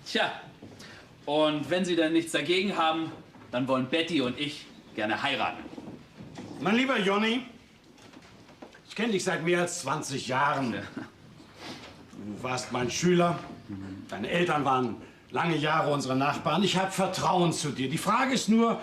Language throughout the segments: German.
Tja, und wenn Sie dann nichts dagegen haben, dann wollen Betty und ich gerne heiraten. Mein lieber Jonny, ich kenne dich seit mehr als 20 Jahren. Ja. Du warst mein Schüler, deine Eltern waren lange Jahre unsere Nachbarn. Ich habe Vertrauen zu dir. Die Frage ist nur,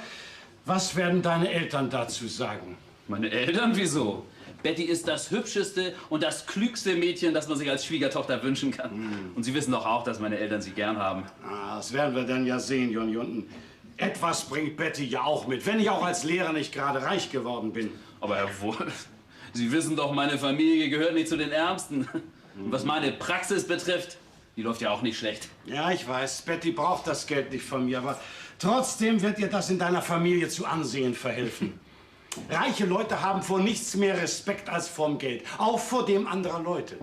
was werden deine Eltern dazu sagen? Meine Eltern? Wieso? Betty ist das hübscheste und das klügste Mädchen, das man sich als Schwiegertochter wünschen kann. Und Sie wissen doch auch, dass meine Eltern sie gern haben. Ah, das werden wir dann ja sehen, Jonny. Und etwas bringt Betty ja auch mit, wenn ich auch als Lehrer nicht gerade reich geworden bin. Aber Herr Wolf, Sie wissen doch, meine Familie gehört nicht zu den Ärmsten. Und was meine Praxis betrifft, die läuft ja auch nicht schlecht. Ja, ich weiß, Betty braucht das Geld nicht von mir, aber trotzdem wird ihr das in deiner Familie zu Ansehen verhelfen. Reiche Leute haben vor nichts mehr Respekt als vorm Geld, auch vor dem anderer Leute.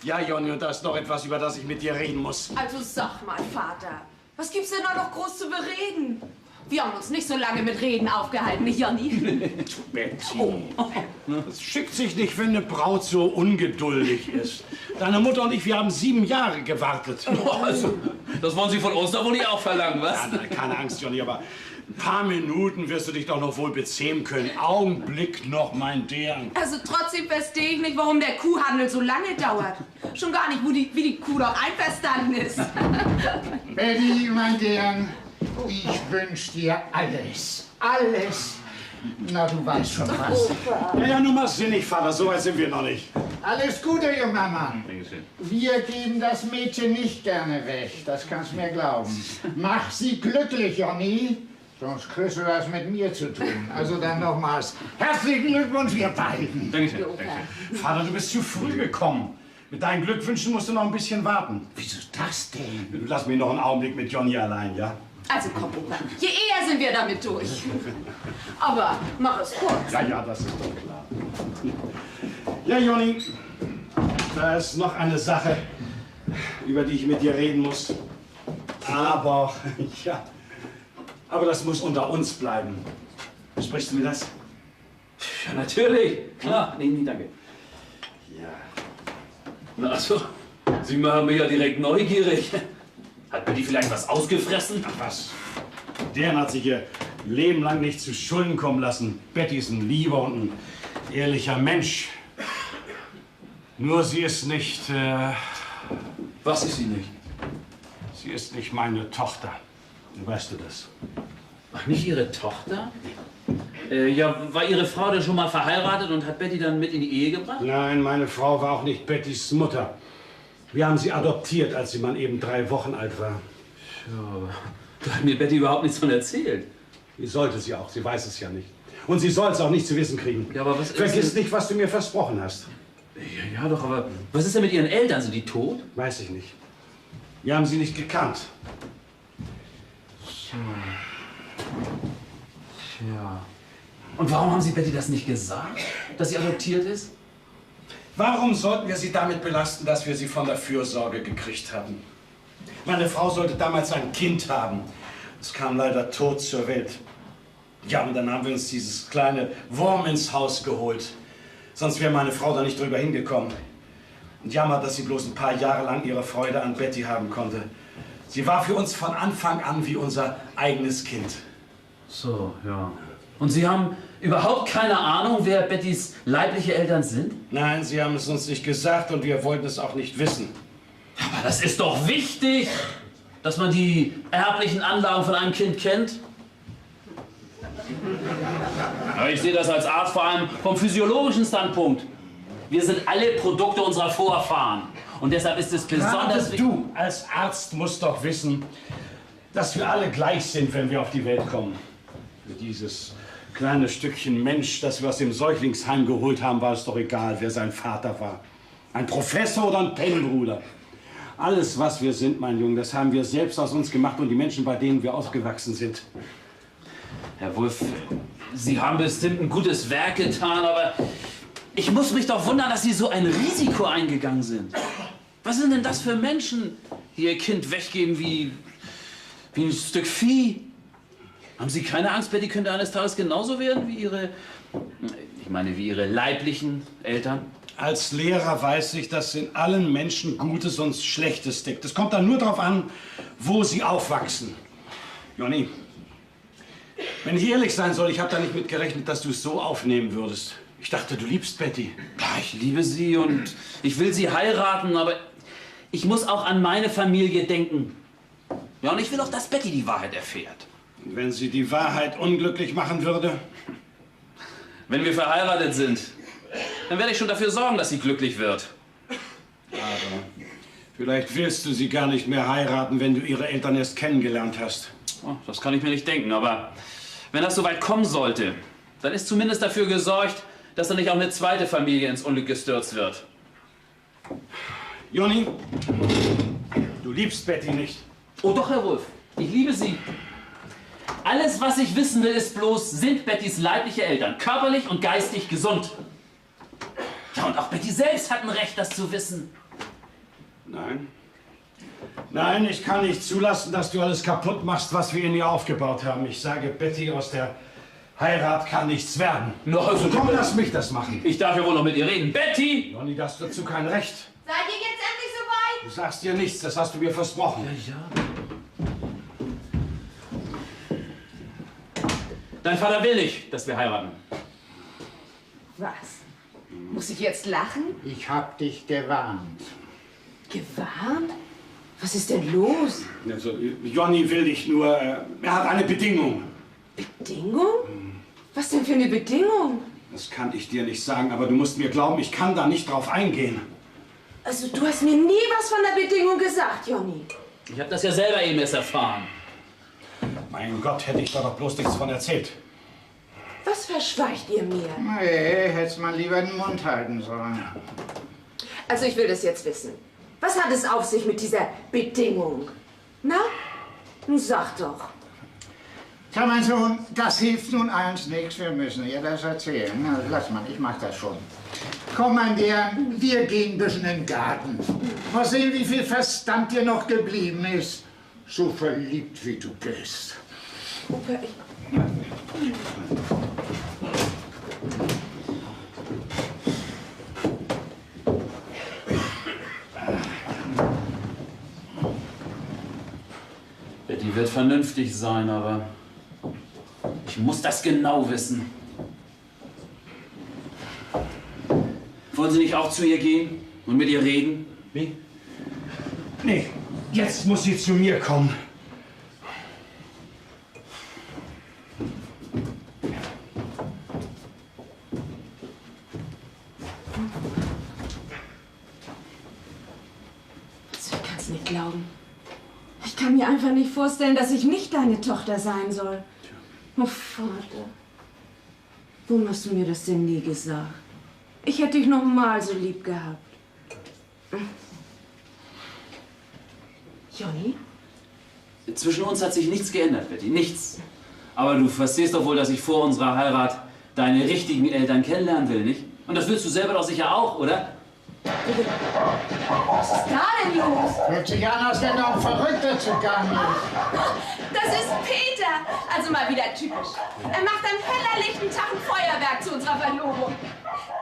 Ja, Jonny, und da ist noch etwas, über das ich mit dir reden muss. Also sag mal, Vater, was gibt's denn da noch groß zu bereden? Wir haben uns nicht so lange mit Reden aufgehalten, nicht, Jonny? Betty, es schickt sich nicht, wenn eine Braut so ungeduldig ist. Deine Mutter und ich, wir haben 7 Jahre gewartet. Also, das wollen Sie von uns doch wohl nicht auch verlangen, was? Ja, nein, keine Angst, Jonny, aber ein paar Minuten wirst du dich doch noch wohl bezähmen können. Augenblick noch, mein Dern. Also trotzdem verstehe ich nicht, warum der Kuhhandel so lange dauert. Schon gar nicht, wie die Kuh doch einverstanden ist. Betty, mein Dern, ich wünsch dir alles. Alles. Na, du weißt schon was. Ja, nun mal sinnig, Vater, so weit sind wir noch nicht. Alles Gute, junger Mann. Wir geben das Mädchen nicht gerne weg, das kannst du mir glauben. Mach sie glücklich, Jonny, sonst kriegst du das mit mir zu tun. Also dann nochmals herzlichen Glückwunsch, ihr beiden. Dankeschön. Vater, du bist zu früh gekommen. Mit deinen Glückwünschen musst du noch ein bisschen warten. Wieso das denn? Lass mich noch einen Augenblick mit Jonny allein, ja? Also komm, Opa, je eher sind wir damit durch. Aber mach es kurz. Ja, das ist doch klar. Ja, Jonny, da ist noch eine Sache, über die ich mit dir reden muss. Aber, ja, aber das muss unter uns bleiben. Sprichst du mir das? Ja, natürlich. Klar. Nee, danke. Ja. Na, also, Sie machen mich ja direkt neugierig. Hat Betty vielleicht was ausgefressen? Ach was, deren hat sich ihr Leben lang nicht zu Schulden kommen lassen. Betty ist ein lieber und ein ehrlicher Mensch. Nur sie ist nicht, Was ist sie nicht? sie ist nicht meine Tochter. Weißt du das? Ach, nicht Ihre Tochter? Ja, war Ihre Frau denn schon mal verheiratet und hat Betty dann mit in die Ehe gebracht? Nein, meine Frau war auch nicht Bettys Mutter. Wir haben sie adoptiert, als sie mal eben 3 Wochen alt war. Ja, da hat mir Betty überhaupt nichts von erzählt. Wie sollte sie auch? Sie weiß es ja nicht. Und sie soll es auch nicht zu wissen kriegen. Ja, aber was ist Vergiss denn... nicht, was du mir versprochen hast. Ja, doch, aber was ist denn mit Ihren Eltern? Sind die tot? Weiß ich nicht. Wir haben sie nicht gekannt. Tja. Und warum haben Sie Betty das nicht gesagt, dass sie adoptiert ist? Warum sollten wir sie damit belasten, dass wir sie von der Fürsorge gekriegt haben? Meine Frau sollte damals ein Kind haben. Es kam leider tot zur Welt. Ja, und dann haben wir uns dieses kleine Wurm ins Haus geholt. Sonst wäre meine Frau da nicht drüber hingekommen. Und jammert, dass sie bloß ein paar Jahre lang ihre Freude an Betty haben konnte. Sie war für uns von Anfang an wie unser eigenes Kind. So, ja. Und Sie haben überhaupt keine Ahnung, wer Bettys leibliche Eltern sind? Nein, sie haben es uns nicht gesagt und wir wollten es auch nicht wissen. Aber das ist doch wichtig, dass man die erblichen Anlagen von einem Kind kennt. Aber ich sehe das als Arzt vor allem vom physiologischen Standpunkt. Wir sind alle Produkte unserer Vorfahren. Und deshalb ist es besonders Gerade du als Arzt musst doch wissen, dass wir alle gleich sind, wenn wir auf die Welt kommen. Für dieses kleine Stückchen Mensch, das wir aus dem Säuglingsheim geholt haben, war es doch egal, wer sein Vater war. Ein Professor oder ein Pennbruder. Alles, was wir sind, mein Junge, das haben wir selbst aus uns gemacht und die Menschen, bei denen wir aufgewachsen sind. Herr Wolf, Sie haben bestimmt ein gutes Werk getan, aber ich muss mich doch wundern, dass Sie so ein Risiko eingegangen sind. Was sind denn das für Menschen, die ihr Kind weggeben wie ein Stück Vieh? Haben Sie keine Angst, Betty könnte eines Tages genauso werden wie wie ihre leiblichen Eltern? Als Lehrer weiß ich, dass in allen Menschen Gutes und Schlechtes steckt. Es kommt dann nur darauf an, wo sie aufwachsen. Johnny, wenn ich ehrlich sein soll, ich habe da nicht mit gerechnet, dass du es so aufnehmen würdest. Ich dachte, du liebst Betty. Ja, ich liebe sie und ich will sie heiraten, aber ich muss auch an meine Familie denken. Ja, und ich will auch, dass Betty die Wahrheit erfährt. Und wenn sie die Wahrheit unglücklich machen würde? Wenn wir verheiratet sind, dann werde ich schon dafür sorgen, dass sie glücklich wird. Aber vielleicht willst du sie gar nicht mehr heiraten, wenn du ihre Eltern erst kennengelernt hast. Oh, das kann ich mir nicht denken, aber wenn das so weit kommen sollte, dann ist zumindest dafür gesorgt, dass dann nicht auch eine zweite Familie ins Unglück gestürzt wird. Johnny, du liebst Betty nicht. Oh doch, Herr Wolf, ich liebe sie. Alles, was ich wissen will, ist bloß, sind Bettys leibliche Eltern körperlich und geistig gesund? Ja, und auch Betty selbst hat ein Recht, das zu wissen. Nein. Nein, ich kann nicht zulassen, dass du alles kaputt machst, was wir in ihr aufgebaut haben. Ich sage, Betty, aus der Heirat kann nichts werden. Na, also, Komm, lass mich das machen. ich darf ja wohl noch mit ihr reden. Betty! Johnny, du hast dazu kein Recht. Seid ihr jetzt endlich soweit? Du sagst dir nichts, das hast du mir versprochen. Ja. Dein Vater will nicht, dass wir heiraten. Was? Muss ich jetzt lachen? Ich hab dich gewarnt. Gewarnt? Was ist denn los? Also, Johnny will dich nur, er hat eine Bedingung. Bedingung? Was denn für eine Bedingung? Das kann ich dir nicht sagen, aber du musst mir glauben, ich kann da nicht drauf eingehen. Also du hast mir nie was von der Bedingung gesagt, Johnny. Ich habe das ja selber eben erst erfahren. Mein Gott, hätte ich da doch bloß nichts von erzählt. Was verschweigt ihr mir? Nee, hättest mal lieber den Mund halten sollen. Also ich will das jetzt wissen. Was hat es auf sich mit dieser Bedingung? Na? Nun sag doch. Tja, mein Sohn, das hilft nun eins nichts. Wir müssen ihr das erzählen. Na, lass mal, ich mach das schon. Komm, mein Dear, wir gehen ein bisschen in den Garten. Mal sehen, wie viel Verstand dir noch geblieben ist. So verliebt, wie du bist. Okay. Betty wird vernünftig sein, aber ich muss das genau wissen. Wollen Sie nicht auch zu ihr gehen und mit ihr reden? Wie? Nee, jetzt muss sie zu mir kommen. Ich kann's nicht glauben. Ich kann mir einfach nicht vorstellen, dass ich nicht deine Tochter sein soll. Oh, Vater. Warum hast du mir das denn nie gesagt? Ich hätte dich noch mal so lieb gehabt. Johnny? Zwischen uns hat sich nichts geändert, Betty, nichts. Aber du verstehst doch wohl, dass ich vor unserer Heirat deine richtigen Eltern kennenlernen will, nicht? Und das willst du selber doch sicher auch, oder? Was ist da denn los? Hört sich an, als wenn noch ein Verrückter zugange ist. Das ist Peter. Also mal wieder typisch. Er macht am hellerlichten Tag ein Feuerwerk zu unserer Verlobung.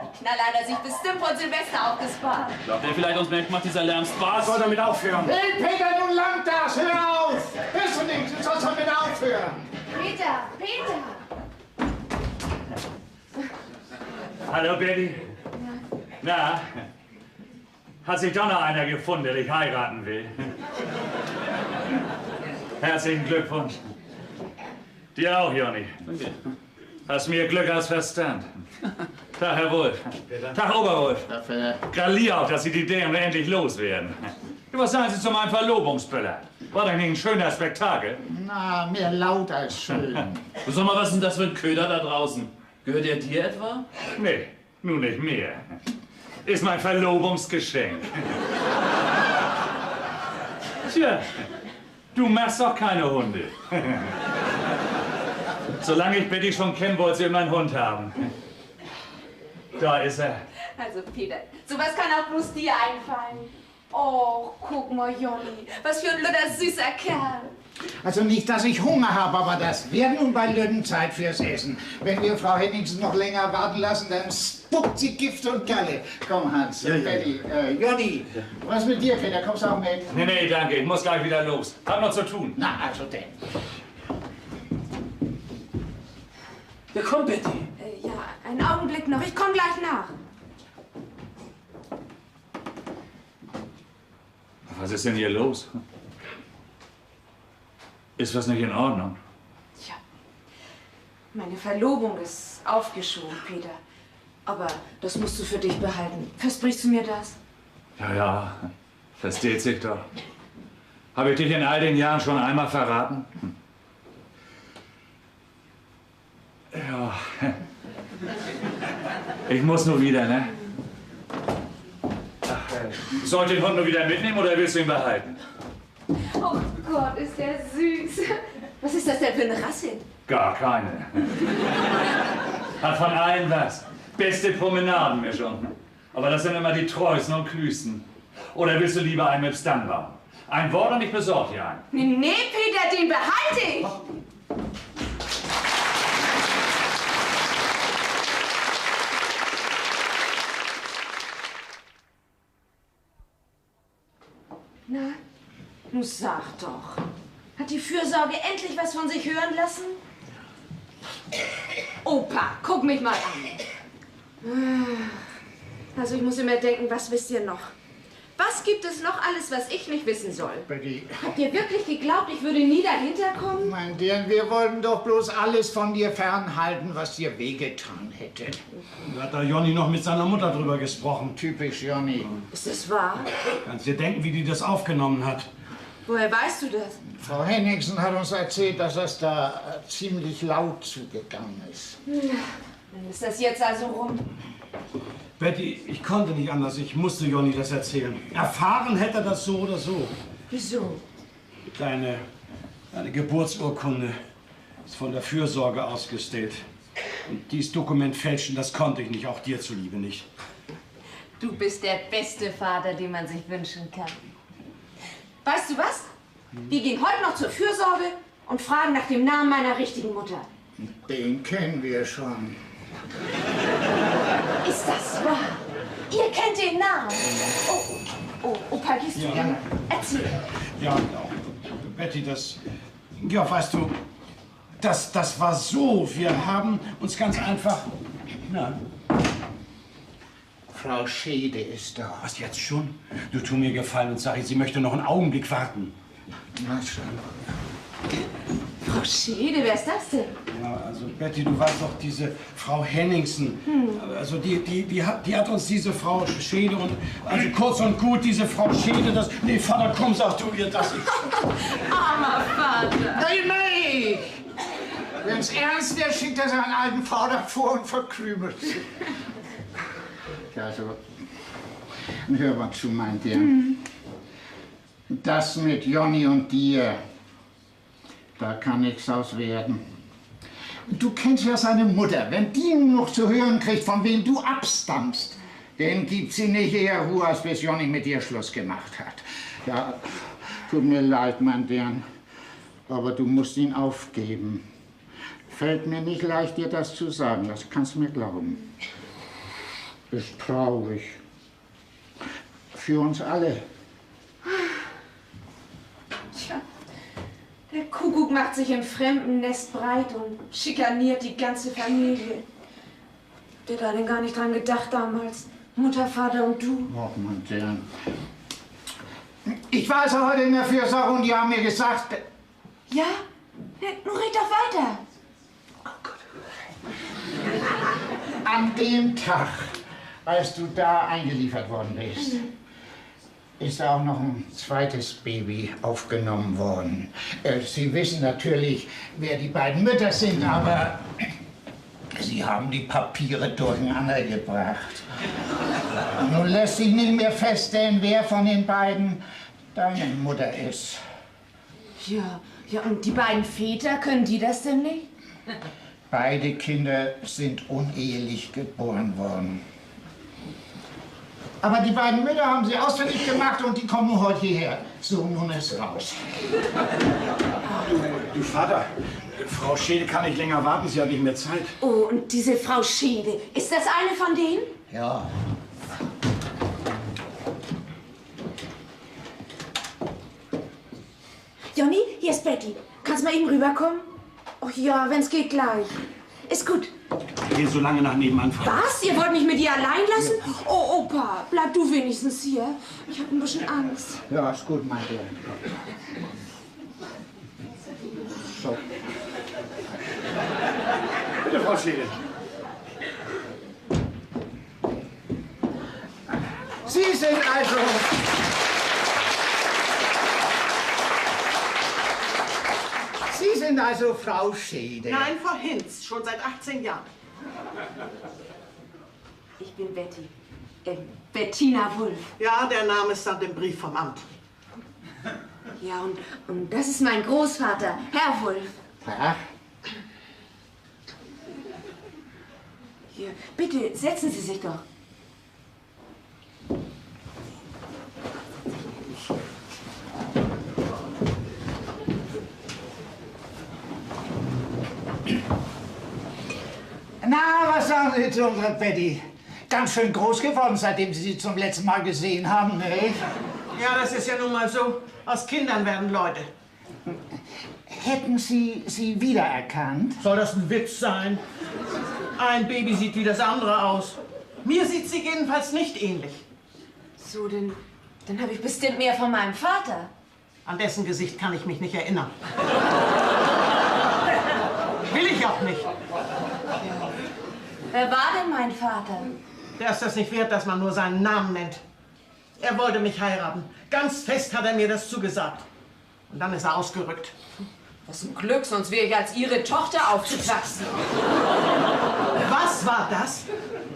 Die Knaller hat er sich bestimmt von Silvester aufgespart. Glaubt ihr vielleicht, uns macht dieser Lärm Spaß? Soll damit aufhören? Hey, Peter, nun langt das! Hör auf! Hörst du nicht? Du sollst damit aufhören! Peter, Peter. Hallo, Betty. Na, hat sich doch noch einer gefunden, der dich heiraten will? Herzlichen Glückwunsch. Dir auch, Johnny. Danke. Hast mehr Glück als Verstand. Tag, Herr Wolf. Tag, Oberwolf. Dafür Gratuliere auch, dass Sie die Dämen endlich loswerden. Was sagen Sie zu meinem Verlobungsböller? War doch nicht ein schöner Spektakel? Na, mehr laut als schön. Sag mal, was ist denn das für ein Köder da draußen? Gehört der dir etwa? Nee, nun nicht mehr. Ist mein Verlobungsgeschenk. Tja, du machst doch keine Hunde. Solange ich Betty schon kenne, wollte sie immer einen Hund haben. Da ist er. Also Peter, sowas kann auch bloß dir einfallen. Oh, guck mal, Jonny. Was für ein luder süßer Kerl. Also nicht, dass ich Hunger habe, aber das wäre nun bei Lütten Zeit fürs Essen. Wenn wir Frau Henningsen noch länger warten lassen, dann spuckt sie Gift und Galle. Komm, Hans, Betty, Jonny, was mit dir, Peter? Kommst du auch mit? Nee, danke. Ich muss gleich wieder los. Hab noch zu tun. Na, also denn. Ja, komm, Betty. Ja, einen Augenblick noch. Ich komme gleich nach. Was ist denn hier los? Ist was nicht in Ordnung? Tja, meine Verlobung ist aufgeschoben, Peter. Aber das musst du für dich behalten. Versprichst du mir das? Ja, versteht sich doch. Habe ich dich in all den Jahren schon einmal verraten? Ja. Ich muss nur wieder, ne? Soll ich den Hund nur wieder mitnehmen oder willst du ihn behalten? Oh Gott, ist der süß. Was ist das denn für eine Rasse? Gar keine. Hat von allen was. Beste Promenadenmischung. Aber das sind immer die treuesten und klügsten. Oder willst du lieber einen mit Stammbaum? Ein Wort und ich besorge dir einen. Nee, Peter, den behalte ich. Na, nun sag doch. Hat die Fürsorge endlich was von sich hören lassen? Opa, guck mich mal an. Also ich muss immer denken, was wisst ihr noch? Was gibt es noch alles, was ich nicht wissen soll? Betty. Habt ihr wirklich geglaubt, ich würde nie dahinter kommen? Mein Dirn, wir wollten doch bloß alles von dir fernhalten, was dir wehgetan hätte. Da hat der Jonny noch mit seiner Mutter drüber gesprochen. Typisch Jonny. Ist das wahr? Kannst dir denken, wie die das aufgenommen hat. Woher weißt du das? Frau Henningsen hat uns erzählt, dass das da ziemlich laut zugegangen ist. Dann ist das jetzt also rum. Betty, ich konnte nicht anders. Ich musste Jonny das erzählen. Erfahren hätte er das so oder so. Wieso? Deine Geburtsurkunde ist von der Fürsorge ausgestellt. Und dieses Dokument fälschen, das konnte ich nicht, auch dir zuliebe nicht. Du bist der beste Vater, den man sich wünschen kann. Weißt du was? Wir gehen heute noch zur Fürsorge und fragen nach dem Namen meiner richtigen Mutter. Den kennen wir schon. Ist das wahr? Ihr kennt den Namen. Oh, Opa, gehst du? Ja. Erzähl. Ja, genau. Betty, ja, weißt du, das war so. Wir haben uns ganz einfach... Na, Frau Schede ist da. was jetzt schon? Du tu mir Gefallen und sag ihr, sie möchte noch einen Augenblick warten. Na schon. Frau Schede, wer ist das denn? Ja, also Betty, du weißt doch, diese Frau Henningsen, also die hat uns diese Frau Schede und, also kurz und gut, diese Frau Schede, das, nee, Vater, komm, sag du ihr das. Armer Vater. Nein! Wenn's ernst ist, schickt er seinen alten Vater vor und verkrümelt. Ja, also, hör mal zu, mein Dirn. Das mit Jonny und dir, da kann nichts aus werden. Du kennst ja seine Mutter. Wenn die noch zu hören kriegt, von wem du abstammst, dann gibt sie nicht eher Ruhe, als bis Jonny mit dir Schluss gemacht hat. Ja, tut mir leid, mein Dirn, aber du musst ihn aufgeben. Fällt mir nicht leicht, dir das zu sagen, das kannst du mir glauben. Ist traurig. Für uns alle. Tja, der Kuckuck macht sich im fremden Nest breit und schikaniert die ganze Familie. Habt ihr da denn gar nicht dran gedacht damals? Mutter, Vater und du? Och, mein Dirn. Ich war also heute in der Fürsorge und die haben mir gesagt... Ja? Nun red doch weiter. An dem Tag, als du da eingeliefert worden bist, ist auch noch ein zweites Baby aufgenommen worden. Sie wissen natürlich, wer die beiden Mütter sind, aber sie haben die Papiere durcheinander gebracht. Nun lässt sich nicht mehr feststellen, wer von den beiden deine Mutter ist. Ja, und die beiden Väter, können die das denn nicht? Beide Kinder sind unehelich geboren worden. Aber die beiden Mütter haben sie ausfindig gemacht und die kommen heute hierher. So, nun ist raus. Du Vater, Frau Schede kann nicht länger warten, sie hat nicht mehr Zeit. Oh, und diese Frau Schede, ist das eine von denen? Ja. Johnny, hier ist Betty. Kannst mal eben rüberkommen? Oh ja, wenn's geht gleich. Ist gut. Geh so lange nach nebenan, Frau. Was? Ihr wollt mich mit ihr allein lassen? Oh, Opa, bleib du wenigstens hier. Ich hab ein bisschen Angst. Ja, ist gut, mein Sohn. So. Bitte, Frau Schede. Sie sind also... Sie sind also Frau Schede. Nein, Frau Hinz, schon seit 18 Jahren. Ich bin Betty. Bettina Wulff. Ja, der Name stand im Brief vom Amt. Ja, und das ist mein Großvater, Herr Wulff. Ach, Hier, bitte, setzen Sie sich doch. na, was sagen Sie zu unserer Betty? Ganz schön groß geworden, seitdem Sie sie zum letzten Mal gesehen haben, ne? Ja, das ist ja nun mal so. Aus Kindern werden Leute. Hätten Sie sie wiedererkannt? Soll das ein Witz sein? Ein Baby sieht wie das andere aus. Mir sieht sie jedenfalls nicht ähnlich. So, dann habe ich bestimmt mehr von meinem Vater. An dessen Gesicht kann ich mich nicht erinnern. Will ich auch nicht. Wer war denn mein Vater? Der ist das nicht wert, dass man nur seinen Namen nennt. Er wollte mich heiraten. Ganz fest hat er mir das zugesagt. Und dann ist er ausgerückt. Was ein Glück, sonst wäre ich als Ihre Tochter aufgewachsen. Was war das?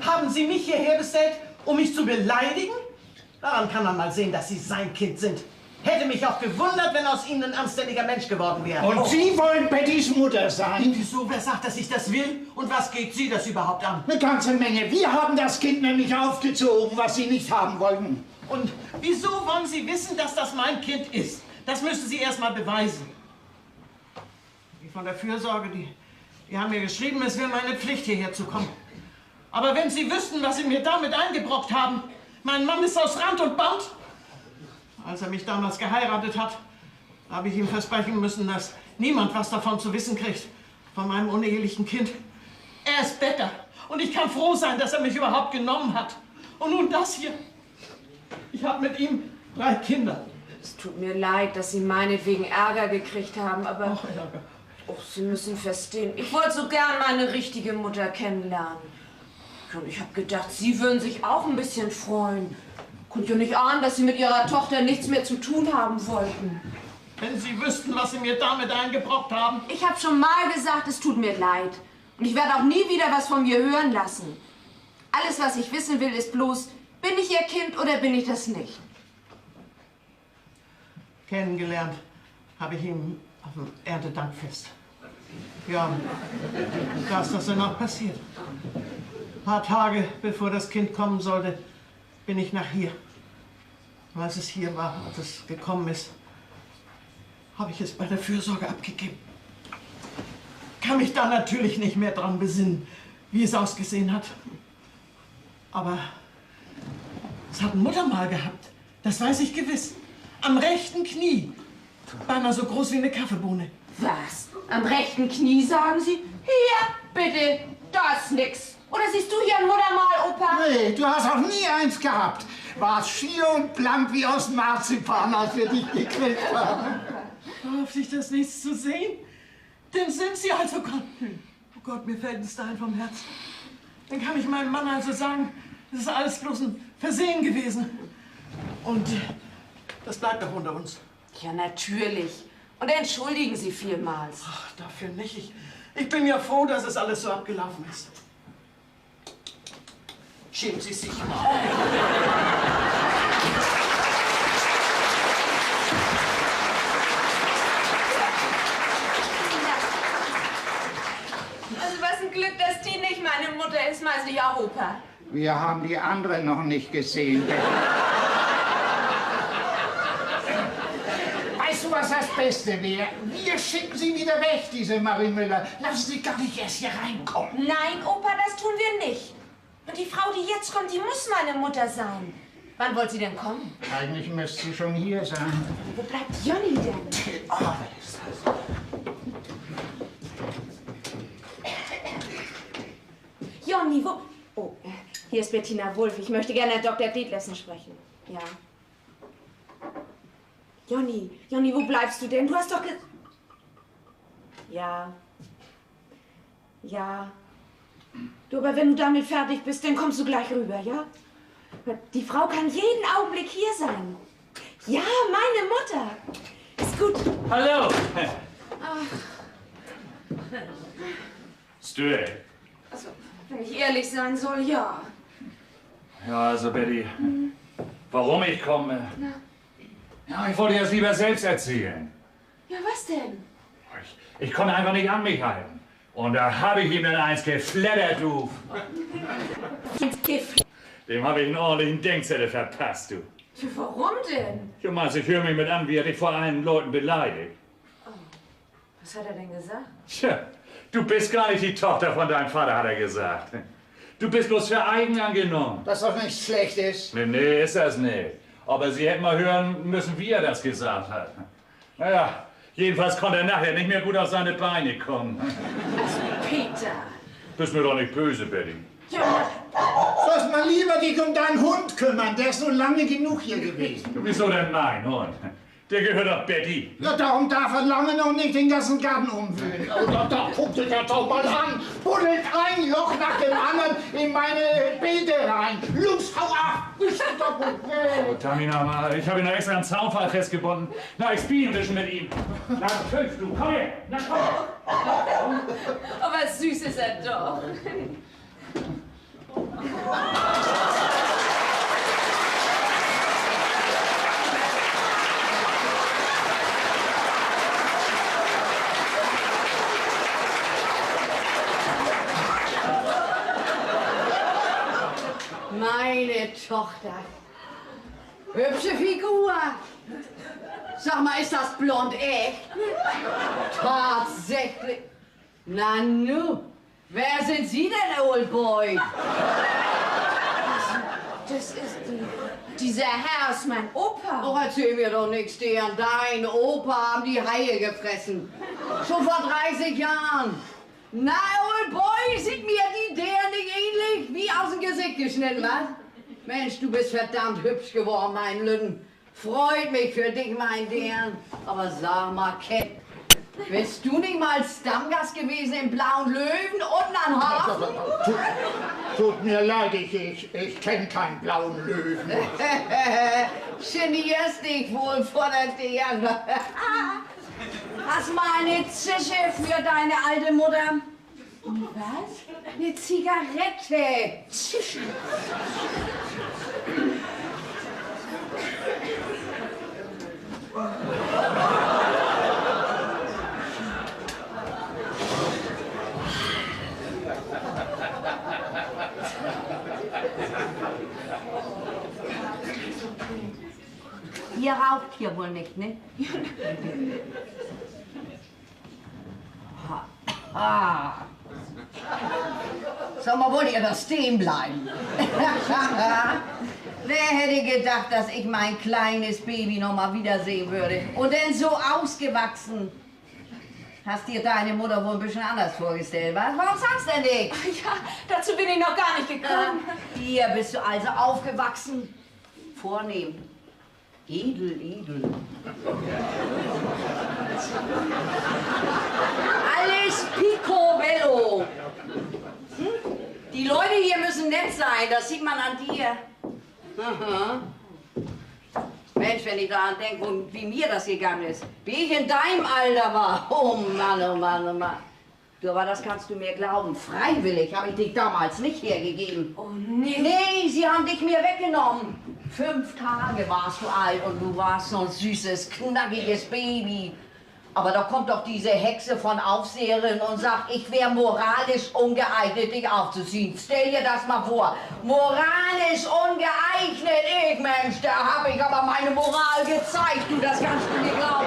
Haben Sie mich hierher bestellt, um mich zu beleidigen? Daran kann man mal sehen, dass Sie sein Kind sind. Hätte mich auch gewundert, wenn aus Ihnen ein anständiger Mensch geworden wäre. Und Sie wollen Bettys Mutter sein? Wieso? Wer sagt, dass ich das will? Und was geht Sie das überhaupt an? Eine ganze Menge. Wir haben das Kind nämlich aufgezogen, was Sie nicht haben wollten. Und wieso wollen Sie wissen, dass das mein Kind ist? Das müssen Sie erst mal beweisen. Die von der Fürsorge, die haben mir geschrieben, es wäre meine Pflicht, hierher zu kommen. Aber wenn Sie wüssten, was Sie mir damit eingebrockt haben. Mein Mann ist aus Rand und Band. Als er mich damals geheiratet hat, habe ich ihm versprechen müssen, dass niemand was davon zu wissen kriegt. Von meinem unehelichen Kind. Er ist Bäcker. Und ich kann froh sein, dass er mich überhaupt genommen hat. Und nun das hier. Ich habe mit ihm 3 Kinder. Es tut mir leid, dass Sie meinetwegen Ärger gekriegt haben, aber... Ach, Ärger. Oh, Sie müssen verstehen. Ich wollte so gern meine richtige Mutter kennenlernen. Und ich habe gedacht, Sie würden sich auch ein bisschen freuen. Konnte ja nicht ahnen, dass Sie mit Ihrer Tochter nichts mehr zu tun haben wollten. Wenn Sie wüssten, was Sie mir damit eingebrockt haben. Ich habe schon mal gesagt, es tut mir leid. Und ich werde auch nie wieder was von mir hören lassen. Alles, was ich wissen will, ist bloß, bin ich Ihr Kind oder bin ich das nicht? Kennengelernt habe ich ihn auf dem Erntedankfest. Ja, da ist das dann auch passiert. Ein paar Tage bevor das Kind kommen sollte, bin ich nach hier. Und als es hier war, als es gekommen ist, habe ich es bei der Fürsorge abgegeben. Kann mich da natürlich nicht mehr dran besinnen, wie es ausgesehen hat. Aber es hat ein Muttermal gehabt, das weiß ich gewiss. Am rechten Knie, beinahe so groß wie eine Kaffeebohne. Was? Am rechten Knie, sagen Sie? Hier, bitte, da ist nix. Oder siehst du hier ein Muttermal, Opa? Nee, du hast auch nie eins gehabt. Warst schier und blank wie aus Marzipan, als wir dich gekriegt haben. Darf ich das nichts zu sehen? Denn sind Sie also Gott. Oh Gott, mir fällt ein Stein vom Herzen. Dann kann ich meinem Mann also sagen, das ist alles bloß ein Versehen gewesen. Und das bleibt doch unter uns. Ja, natürlich. Und entschuldigen Sie vielmals. Ach, dafür nicht. Ich bin ja froh, dass es alles so abgelaufen ist. Schämen Sie sich mal. Also was ein Glück, dass die nicht meine Mutter ist, mal Sie ja, Opa. Wir haben die anderen noch nicht gesehen. Weißt du, was das Beste wäre? Wir schicken sie wieder weg, diese Marie Müller. Lassen sie gar nicht erst hier reinkommen. Nein, Opa, das tun wir nicht. Und die Frau, die jetzt kommt, die muss meine Mutter sein. Wann wollt sie denn kommen? Eigentlich müsste sie schon hier sein. Wo bleibt Jonny denn? Oh, wer ist das? Jonny, wo... Oh, hier ist Bettina Wulff. Ich möchte gerne Dr. Detlefsen sprechen. Ja. Jonny, wo bleibst du denn? Du hast doch Ja. Ja. Du, aber wenn du damit fertig bist, dann kommst du gleich rüber, ja? Die Frau kann jeden Augenblick hier sein. Ja, meine Mutter. Ist gut. Hallo! Ach. Stuart. Also, wenn ich ehrlich sein soll, ja. Ja, also Betty, warum ich komme? Ja, ich wollte es lieber selbst erzählen. Ja, was denn? Ich konnte einfach nicht an mich halten. Und da habe ich ihm dann eins geflattert, du. Ins Gift. Dem habe ich einen ordentlichen Denkzettel verpasst, du. Warum denn? Du meinst, ich höre mich mit an, wie er dich vor allen Leuten beleidigt. Oh, was hat er denn gesagt? Tja, du bist gar nicht die Tochter von deinem Vater, hat er gesagt. Du bist bloß für eigen angenommen. Das ist doch nichts Schlechtes. Nee, ist das nicht. Aber Sie hätten mal hören müssen, wie er das gesagt hat. Naja, jedenfalls konnte er nachher nicht mehr gut auf seine Beine kommen. Also, Peter. Bist mir doch nicht böse, Betty. Ja, Sollst mal lieber dich um deinen Hund kümmern. Der ist so lange genug hier gewesen. Wieso denn mein Hund? Der gehört doch Betty. Ja, darum darf er lange noch nicht den ganzen Garten umwühlen. Oh, da guckt dich das doch mal an. Buddelt ein Loch nach dem anderen in meine Beete rein. Los, hau ab! Bist du doch gut. Oh, Tamina, mal, ich habe ihn noch extra einen Zaunpfahl festgebunden. Na, ich spiele ein bisschen mit ihm. Na, Pfölf, du, komm her. Na, komm. aber süß ist er doch. Meine Tochter. Hübsche Figur. Sag mal, ist das blond echt? Tatsächlich. Na nu, wer sind Sie denn, Old Boy? Das ist dieser Herr ist mein Opa. Oh, erzähl mir doch nichts, der. Dein Opa haben die Haie gefressen. Schon vor 30 Jahren. Na, Old Boy, sieht mir die der nicht ähnlich wie aus dem Gesicht geschnitten, was? Mensch, du bist verdammt hübsch geworden, mein Lütten. Freut mich für dich, mein Dern. Aber sag mal, Cat, bist du nicht mal Stammgast gewesen im Blauen Löwen unten am Hafen? Tut mir leid, ich kenne keinen blauen Löwen. Genierst dich wohl vor der Dern. Hast mal eine Zische für deine alte Mutter? Was? Eine Zigarette. Zische. Ihr raucht hier wohl nicht, ne? Ah. Sag mal, wollt ihr da stehen bleiben? Wer hätte gedacht, dass ich mein kleines Baby noch mal wiedersehen würde? Und denn so ausgewachsen. Hast dir deine Mutter wohl ein bisschen anders vorgestellt, was? Warum sagst du denn nicht? Ja, dazu bin ich noch gar nicht gekommen. Hier bist du also aufgewachsen. Vornehm. Edel. Alles picobello. Hm? Die Leute hier müssen nett sein, das sieht man an dir. Aha. Mensch, wenn ich daran denke, wie mir das gegangen ist, wie ich in deinem Alter war. Oh Mann, oh Mann, oh Mann. Du, aber das kannst du mir glauben. Freiwillig habe ich dich damals nicht hergegeben. Oh nee. Nee, sie haben dich mir weggenommen. 5 Tage warst du alt und du warst so ein süßes, knackiges Baby. Aber da kommt doch diese Hexe von Aufseherin und sagt, ich wäre moralisch ungeeignet, dich aufzuziehen. Stell dir das mal vor. Moralisch ungeeignet, ich Mensch, da habe ich aber meine Moral gezeigt. Du, das kannst du mir glauben.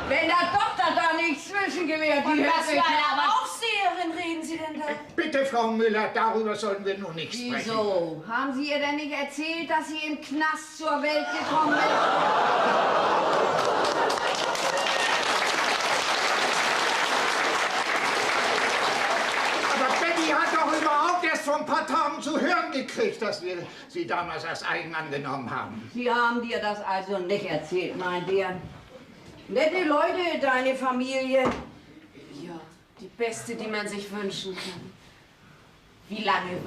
Wenn der Doktor da nicht zwischengewehrt, die Was hört für sich eine aber... Aufseherin reden Sie denn da? Bitte, Frau Müller, darüber sollten wir nun nicht sprechen. Wieso? Haben Sie ihr denn nicht erzählt, dass sie im Knast zur Welt gekommen ist? Aber Betty hat doch überhaupt erst vor ein paar Tagen zu hören gekriegt, dass wir sie damals als eigen angenommen haben. Sie haben dir das also nicht erzählt, mein Dear. Nette Leute, deine Familie. Ja, die beste, die man sich wünschen kann. Wie lange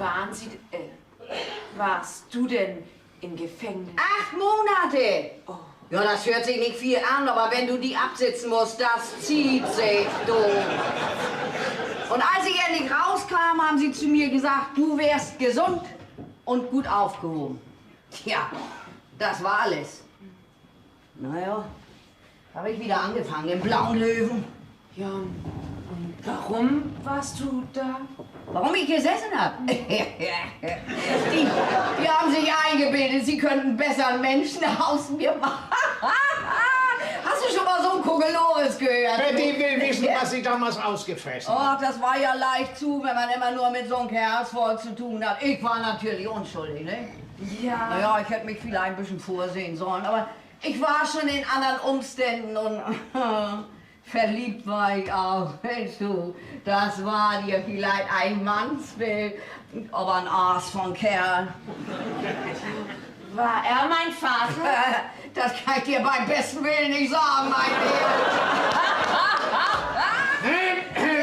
warst du denn im Gefängnis? 8 Monate! Oh. Ja, das hört sich nicht viel an, aber wenn du die absitzen musst, das zieht sich, du. Und als ich endlich rauskam, haben sie zu mir gesagt, du wärst gesund und gut aufgehoben. Tja, das war alles. Naja, habe ich wieder angefangen im Blauen Löwen. Ja, und warum warst du da? Warum ich gesessen habe? die haben sich eingebildet, sie könnten besser Menschen aus mir machen. Hast du schon mal so ein Kokolores gehört? Betty will wissen, was sie damals ausgefressen hat. Ach, das war ja leicht zu, wenn man immer nur mit so einem Kerlsvolk zu tun hat. Ich war natürlich unschuldig, ne? Ja. Naja, ich hätte mich vielleicht ein bisschen vorsehen sollen, aber ich war schon in anderen Umständen und verliebt war ich auch. Mensch, du, das war dir vielleicht ein Mannsbild, aber ein Aas von Kerl. War er mein Vater? Das kann ich dir beim besten Willen nicht sagen, mein Lieber.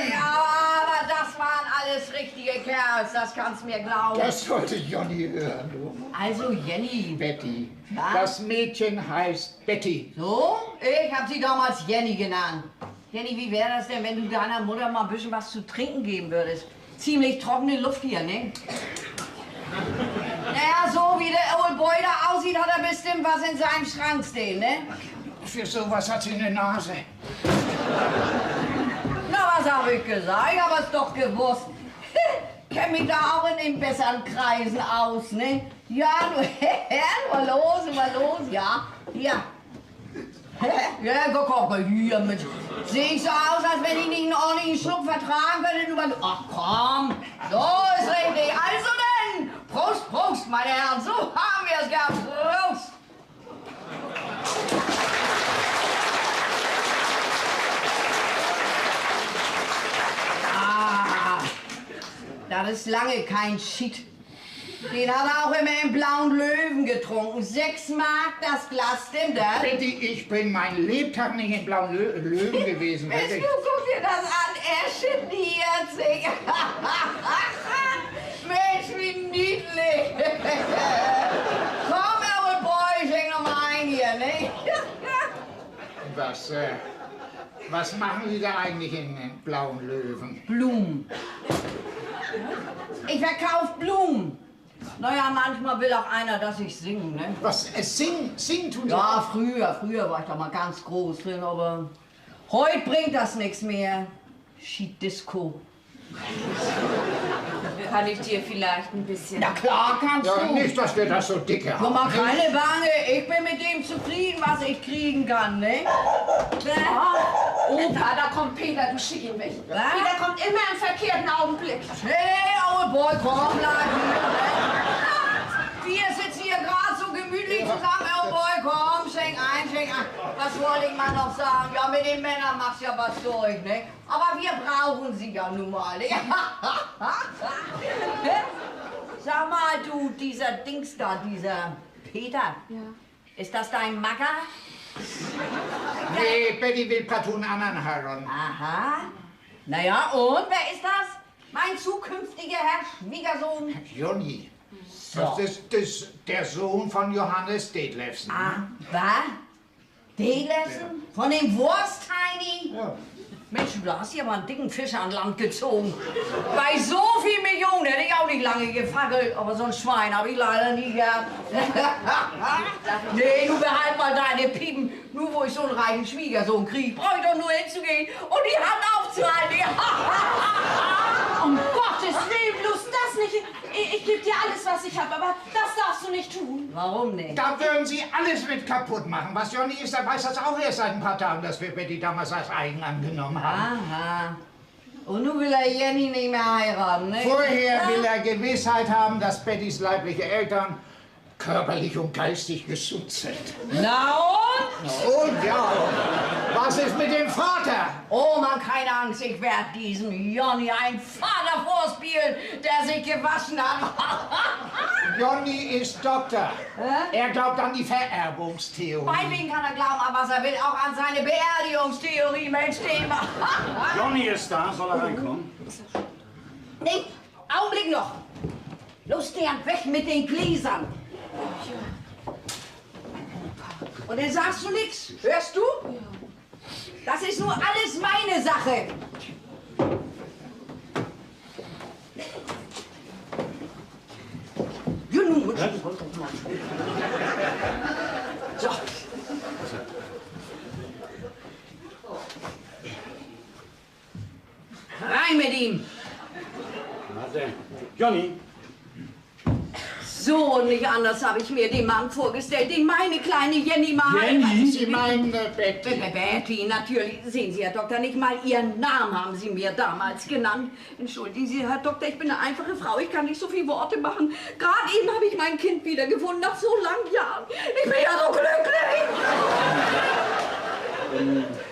Ja, aber das waren alles richtige Kerls, das kannst mir glauben. Das wollte Johnny hören, du. Also, Jenny. Betty. Ja? Das Mädchen heißt Betty. So? Ich hab sie damals Jenny genannt. Jenny, wie wäre das denn, wenn du deiner Mutter mal ein bisschen was zu trinken geben würdest? Ziemlich trockene Luft hier, ne? Naja, so wie der Old Boy da aussieht, hat er bestimmt was in seinem Schrank stehen, ne? Für sowas hat sie eine Nase. Na, was habe ich gesagt? Ich habe es doch gewusst. Kenn mich da auch in den besseren Kreisen aus, ne? Ja, nur los, ja, ja. Ja, guck mal hier mit. Sehe ich so aus, als wenn ich nicht einen ordentlichen Schluck vertragen könnte? Nur ach komm, so ist richtig. Also denn, Prost, Prost, meine Herren, so haben wir es gehabt. Prost. Ah, das ist lange kein Shit. Den hat er auch immer im Blauen Löwen getrunken. 6 Mark das Glas, stimmt das? Betty, ich bin mein Lebtag nicht im Blauen Löwen gewesen. Mensch, du guck dir das an, er geniert sich. Mensch, wie niedlich. Komm, Old Boy, schenk noch mal ein hier, ne? Was machen Sie da eigentlich in den Blauen Löwen? Blumen. Ich verkauf Blumen. Naja, manchmal will auch einer, dass ich singe, ne? Was, singen tun Sie? Ja, früher war ich da mal ganz groß drin, aber heute bringt das nichts mehr. Schiedisco. Kann ich dir vielleicht ein bisschen... Na klar kannst Ja, du. nicht, dass wir das so dicke Guck mal, haben. keine Bange, ich bin mit dem zufrieden, was ich kriegen kann, ne? Opa, da kommt Peter, du schick ihn weg. Was? Peter kommt immer im verkehrten Augenblick. Hey, Old Boy, komm, bleib hier, ne? Wir sitzen hier gerade so gemütlich zusammen, Old Boy, komm, schenk ein. Was wollte ich mal noch sagen? Ja, mit den Männern machst ja was durch, ne? Aber wir brauchen sie ja nun mal, ne? Sag mal, du, dieser Dings da, dieser Peter. Ja. Ist das dein Macker? Nee, Betty will partout einen anderen heiraten. Aha. Naja, und wer ist das? Mein zukünftiger Herr Schwiegersohn. Johnny. So. Das ist der Sohn von Johannes Detlefsen. Ah, was? Detlefsen? Von dem Wurstheini? Ja. Mensch, du hast hier mal einen dicken Fisch an Land gezogen. Bei so viel Millionen hätte ich auch nicht lange gefackelt, aber so ein Schwein habe ich leider nie gehabt. Nee, du behalt mal deine Piepen. Nur bevor ich so einen reichen Schwiegersohn kriege, brauche ich doch nur hinzugehen und die Hand aufzuhalten. Um Gottes Willen, bloß das nicht. Ich gebe dir alles, was ich habe, aber das darfst du nicht tun. Warum nicht? Da würden Sie alles mit kaputt machen. Was Johnny ist, der weiß das auch erst seit ein paar Tagen, dass wir Betty damals als eigen angenommen haben. Aha. Und nun will er Jenny nicht mehr heiraten, ne? Vorher will er Gewissheit haben, dass Bettys leibliche Eltern körperlich und geistig gesund sind. Na und? Und ja, was ist mit dem Vater? Oh, man, keine Angst, ich werde diesem Johnny einen Vater vorspielen, der sich gewaschen hat. Johnny ist Doktor. Er glaubt an die Vererbungstheorie. Meinetwegen kann er glauben, an was er will, auch an seine Beerdigungstheorie, Mensch, den Johnny ist da, soll er reinkommen? Nee, Augenblick noch. Los, der weg mit den Gläsern. Und dann sagst du nichts, hörst du? Das ist nur alles meine Sache. Ja, nun. So. Rein mit ihm. Warte. Johnny. So und nicht anders habe ich mir den Mann vorgestellt, den meine kleine Jenny mal... Jenny? Sie meinen Betty? Betty, natürlich. Sehen Sie, Herr Doktor, nicht mal Ihren Namen haben Sie mir damals genannt. Entschuldigen Sie, Herr Doktor, ich bin eine einfache Frau. Ich kann nicht so viele Worte machen. Gerade eben habe ich mein Kind wiedergefunden, nach so langen Jahren. Ich bin ja so glücklich.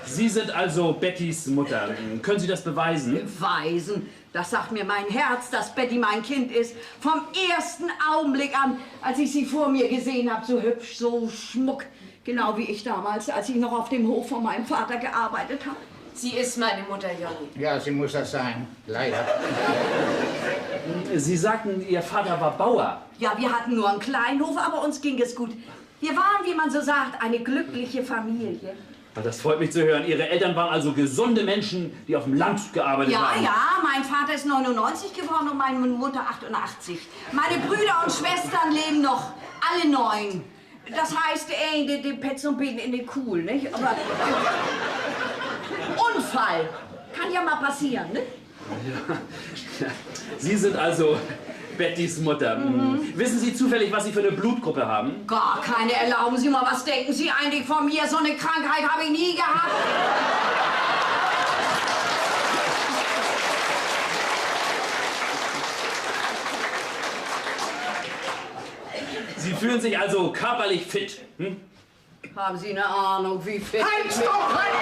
Sie sind also Bettys Mutter. Können Sie das beweisen? Beweisen? Das sagt mir mein Herz, dass Betty mein Kind ist. Vom ersten Augenblick an, als ich sie vor mir gesehen habe, so hübsch, so schmuck. Genau wie ich damals, als ich noch auf dem Hof von meinem Vater gearbeitet habe. Sie ist meine Mutter, Johnny. Ja, sie muss das sein. Leider. Sie sagten, Ihr Vater war Bauer. Ja, wir hatten nur einen kleinen Hof, aber uns ging es gut. Wir waren, wie man so sagt, eine glückliche Familie. Das freut mich zu hören. Ihre Eltern waren also gesunde Menschen, die auf dem Land gearbeitet haben. Ja, mein Vater ist 99 geworden und meine Mutter 88. Meine Brüder und Schwestern leben noch, alle 9. Das heißt, die Pets und Beten in den Kuhl, nicht? Aber Unfall kann ja mal passieren, ne? Ja. Sie sind also Bettys Mutter. Wissen Sie zufällig, was Sie für eine Blutgruppe haben? Gar keine, erlauben Sie mal, was denken Sie eigentlich von mir? So eine Krankheit habe ich nie gehabt. Sie fühlen sich also körperlich fit. Hm? Haben Sie eine Ahnung, wie fit Halt, ich bin? stopp, halt!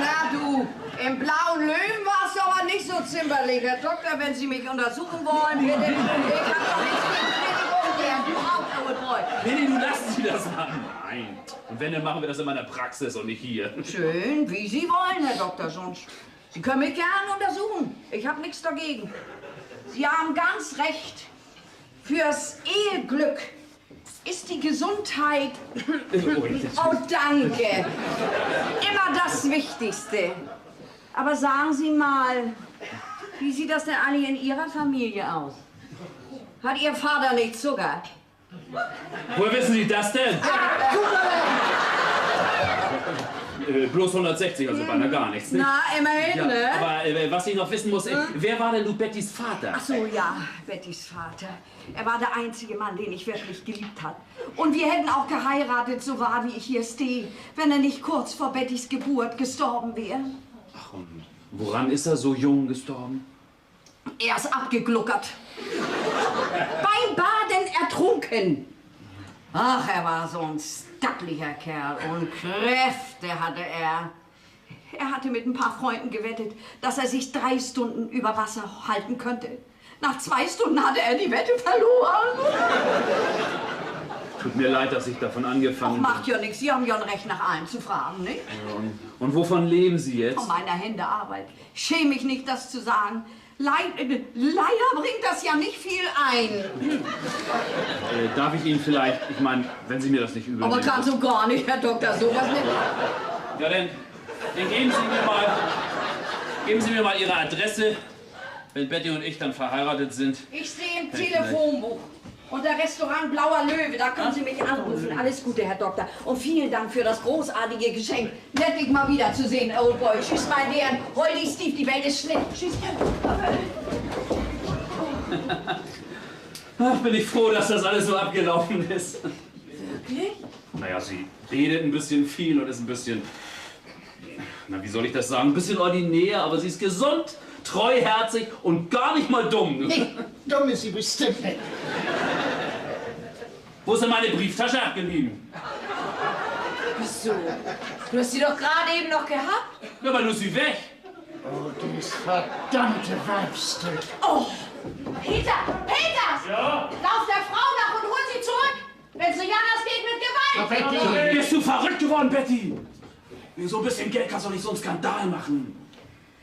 Na, du. Im blauen Löwen warst du aber nicht so zimperlich, Herr Doktor, wenn Sie mich untersuchen wollen. Bitte. Ich hab doch nichts gegen Betätigung, gern. Du auch, Old Boy. Nee, nun lassen Sie das machen. Nein. Und wenn, dann machen wir das in meiner Praxis und nicht hier. Schön, wie Sie wollen, Herr Doktor, sonst. Sie können mich gern untersuchen. Ich habe nichts dagegen. Sie haben ganz recht. Fürs Eheglück ist die Gesundheit, oh danke, immer das Wichtigste. Aber sagen Sie mal, wie sieht das denn eigentlich in Ihrer Familie aus? Hat Ihr Vater nicht Zucker? Woher wissen Sie das denn? Bloß 160, also beinahe gar nichts. Nicht? Na, immerhin, Ja, ne? aber was ich noch wissen muss, wer war denn nun Bettys Vater? Ach so, ja, Bettys Vater. Er war der einzige Mann, den ich wirklich geliebt habe. Und wir hätten auch geheiratet, so wahr wie ich hier stehe, wenn er nicht kurz vor Bettys Geburt gestorben wäre. Ach, und woran ist er so jung gestorben? Er ist abgegluckert. Beim Baden ertrunken. Ach, er war so ein stattlicher Kerl und Kräfte hatte er. Er hatte mit ein paar Freunden gewettet, dass er sich 3 Stunden über Wasser halten könnte. Nach 2 Stunden hatte er die Wette verloren. Tut mir leid, dass ich davon angefangen habe. Macht ja nichts, Sie haben ja ein Recht, nach allem zu fragen, nicht? Und wovon leben Sie jetzt? Von meiner Hände Arbeit. Schäme mich nicht, das zu sagen. Leider bringt das ja nicht viel ein. Darf ich Ihnen vielleicht, ich meine, wenn Sie mir das nicht übel Aber nehmen. kann so gar nicht, Herr Doktor, sowas nicht. Ja, dann geben Sie mir mal Ihre Adresse, wenn Betty und ich dann verheiratet sind. Ich stehe im Telefonbuch. Und der Restaurant Blauer Löwe, da können Sie mich anrufen. Alles Gute, Herr Doktor. Und vielen Dank für das großartige Geschenk. Nett, dich mal wiederzusehen, Old Boy. Tschüss, mein Herren. Holly, Steve, die Welt ist schlimm. Tschüss. Ach, bin ich froh, dass das alles so abgelaufen ist. Wirklich? Naja, sie redet ein bisschen viel und ist ein bisschen, na, wie soll ich das sagen, ein bisschen ordinär, aber sie ist gesund, treuherzig und gar nicht mal dumm. Nee, dumm ist sie bestimmt nicht. Wo ist denn meine Brieftasche abgeblieben? Wieso? Du hast sie doch gerade eben noch gehabt. Ja, aber nur ist sie weg. Oh, dieses verdammte Weibsstück. Oh, Peter! Peter! Ja? Lauf der Frau nach und hol sie zurück! Wenn es nicht anders geht, mit Gewalt! Betty! Bist du verrückt geworden, Betty? Wegen so ein bisschen Geld kannst du doch nicht so einen Skandal machen.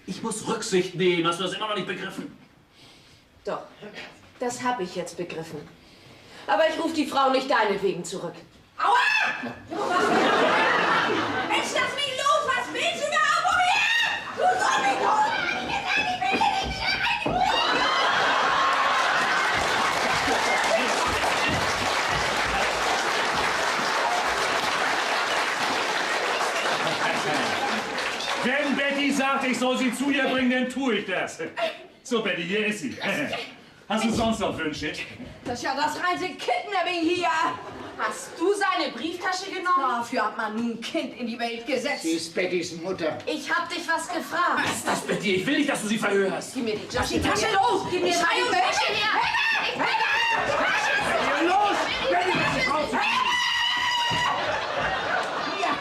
Ich muss Rücksicht nehmen. Hast du das immer noch nicht begriffen? Doch, das habe ich jetzt begriffen. Aber ich rufe die Frau nicht deinetwegen zurück. Aua! Mensch, lass mich los! Was willst du überhaupt von mir? Du sollst mich holen! Ich will hier nicht wieder rein! Wenn Betty sagt, ich soll sie zu ihr bringen, dann tue ich das. So, Betty, hier ist sie. Hast du sonst noch Wünsche? Das ist ja das reinste Kidnapping hier! Hast du seine Brieftasche genommen? Dafür hat man nun ein Kind in die Welt gesetzt. Sie ist Bettys Mutter. Ich hab dich was gefragt. Was ist das, Betty? Ich will nicht, dass du sie verhörst. Gib mir die Lass Tasche. die Tasche los! Gib mir Ich meine schreie Tasche her. Los! Betty, lass sie raus! Hier,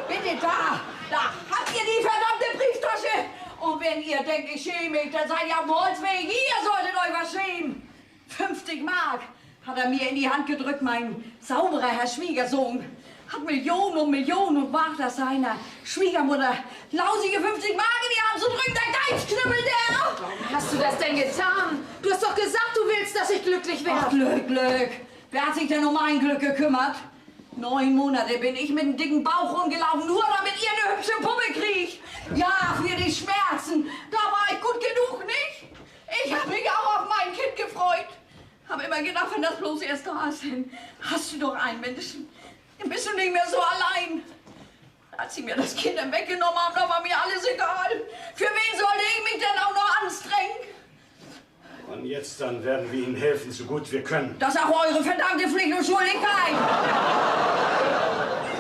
bitte da! Da habt ihr die verdammte Brieftasche! Und wenn ihr denkt, ich schäme mich, dann seid ihr auf dem Holzweg. Ihr solltet euch was schämen! 50 Mark hat er mir in die Hand gedrückt, mein sauberer Herr Schwiegersohn. Hat Millionen und Millionen und mag das seiner Schwiegermutter lausige 50 Mark in die Hand zu drücken, der Geizknüppel, der! Warum hast du das denn getan? Du hast doch gesagt, du willst, dass ich glücklich Ach, werde. Glück. Wer hat sich denn um mein Glück gekümmert? 9 Monate bin ich mit einem dicken Bauch rumgelaufen, nur damit ihr eine hübsche Puppe kriegt. Ja, für die Schmerzen, da war ich gut genug, nicht? Ich habe mich auch auf mein Kind gefreut. Habe immer gedacht, wenn das bloß erst da ist, dann hast du doch einen Menschen. Dann bist du nicht mehr so allein. Als sie mir das Kind dann weggenommen haben, da war mir alles egal. Für wen sollte ich mich denn auch noch anstrengen? Und jetzt dann werden wir Ihnen helfen, so gut wir können. Das ist auch eure verdammte Pflicht und Schuldigkeit.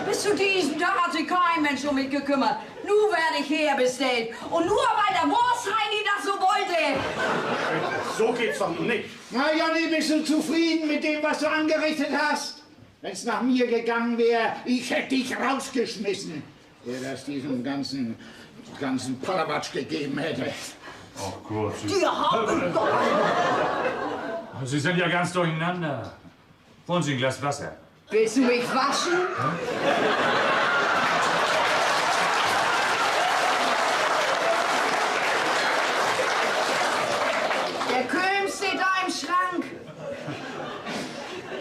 Bis zu diesem Tag hat sich kein Mensch um mich gekümmert. Nun werde ich herbestellt. Und nur weil der Wurstheini das so wollte. So geht's doch nun nicht. Na, Johnny, bist du zufrieden mit dem, was du angerichtet hast? Wenn es nach mir gegangen wäre, ich hätte dich rausgeschmissen, der das diesem ganzen Palawatsch gegeben hätte. Oh Gott, Die haben doch. Sie sind ja ganz durcheinander. Wollen Sie ein Glas Wasser? Willst du mich waschen? Der Köhm steht da im Schrank.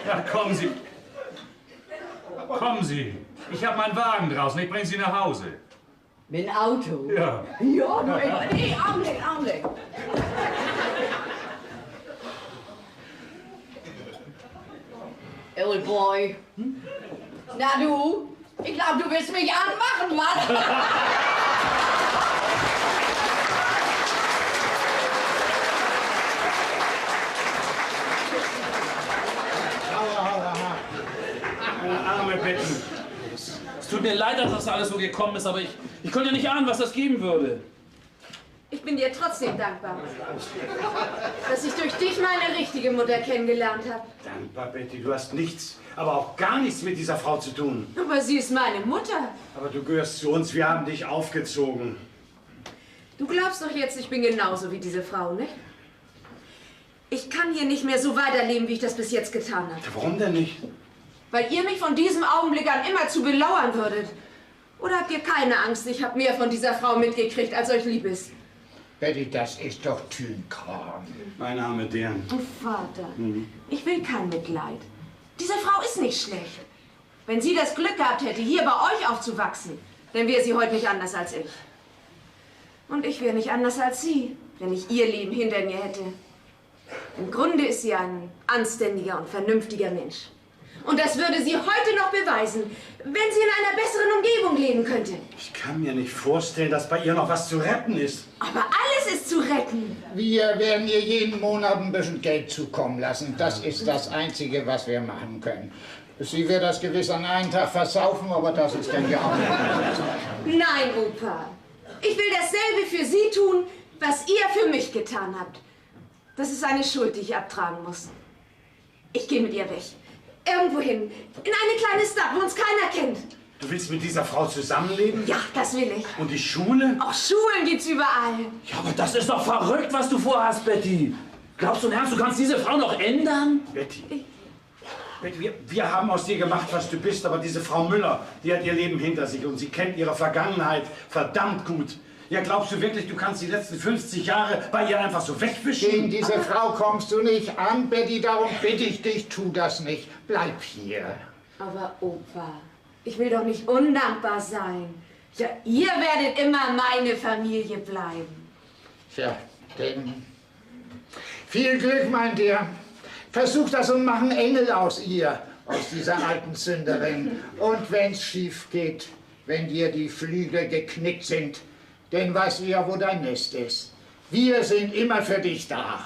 Ja, kommen Sie. Kommen Sie. Ich habe meinen Wagen draußen. Ich bringe Sie nach Hause. Mit dem Auto? Ja. Ja, nur immer. Nee, Augenblick. Old Boy. Na du? Ich glaube, du willst mich anmachen, Mann. Meine arme Betty. Es tut mir leid, dass das alles so gekommen ist, aber ich konnte ja nicht ahnen, was das geben würde. Ich bin dir trotzdem dankbar, dass ich durch dich meine richtige Mutter kennengelernt habe. Dankbar, Betty, du hast nichts, aber auch gar nichts mit dieser Frau zu tun. Aber sie ist meine Mutter. Aber du gehörst zu uns, wir haben dich aufgezogen. Du glaubst doch jetzt, ich bin genauso wie diese Frau, nicht? Ich kann hier nicht mehr so weiterleben, wie ich das bis jetzt getan habe. Warum denn nicht? Weil ihr mich von diesem Augenblick an immer zu belauern würdet. Oder habt ihr keine Angst, ich habe mehr von dieser Frau mitgekriegt, als euch lieb ist? Betty, das ist doch Tünkram. Meine arme Dern. Oh, Vater, ich will kein Mitleid. Diese Frau ist nicht schlecht. Wenn sie das Glück gehabt hätte, hier bei euch aufzuwachsen, dann wäre sie heute nicht anders als ich. Und ich wäre nicht anders als sie, wenn ich ihr Leben hinter mir hätte. Im Grunde ist sie ein anständiger und vernünftiger Mensch. Und das würde sie heute noch beweisen, wenn sie in einer besseren Umgebung leben könnte. Ich kann mir nicht vorstellen, dass bei ihr noch was zu retten ist. Aber alles ist zu retten. Wir werden ihr jeden Monat ein bisschen Geld zukommen lassen. Das ist das Einzige, was wir machen können. Sie wird das gewiss an einem Tag versaufen, aber das ist dann ja auch nicht. Nein, Opa. Ich will dasselbe für Sie tun, was ihr für mich getan habt. Das ist eine Schuld, die ich abtragen muss. Ich gehe mit ihr weg. Irgendwohin. In eine kleine Stadt, wo uns keiner kennt. Du willst mit dieser Frau zusammenleben? Ja, das will ich. Und die Schule? Auch Schulen gibt's überall. Ja, aber das ist doch verrückt, was du vorhast, Betty. Glaubst du im Ernst, du kannst diese Frau noch ändern? Betty, wir haben aus dir gemacht, was du bist, aber diese Frau Müller, die hat ihr Leben hinter sich und sie kennt ihre Vergangenheit verdammt gut. Ja, glaubst du wirklich, du kannst die letzten 50 Jahre bei ihr einfach so wegwischen? Gegen diese Frau kommst du nicht an, Betty, darum bitte ich dich, tu das nicht. Bleib hier. Aber Opa, ich will doch nicht undankbar sein. Ja, ihr werdet immer meine Familie bleiben. Tja, denn viel Glück, mein Dear. Versuch das und mach einen Engel aus ihr, aus dieser alten Sünderin. Und wenn's schief geht, wenn dir die Flügel geknickt sind, dann weißt du ja, wo dein Nest ist. Wir sind immer für dich da.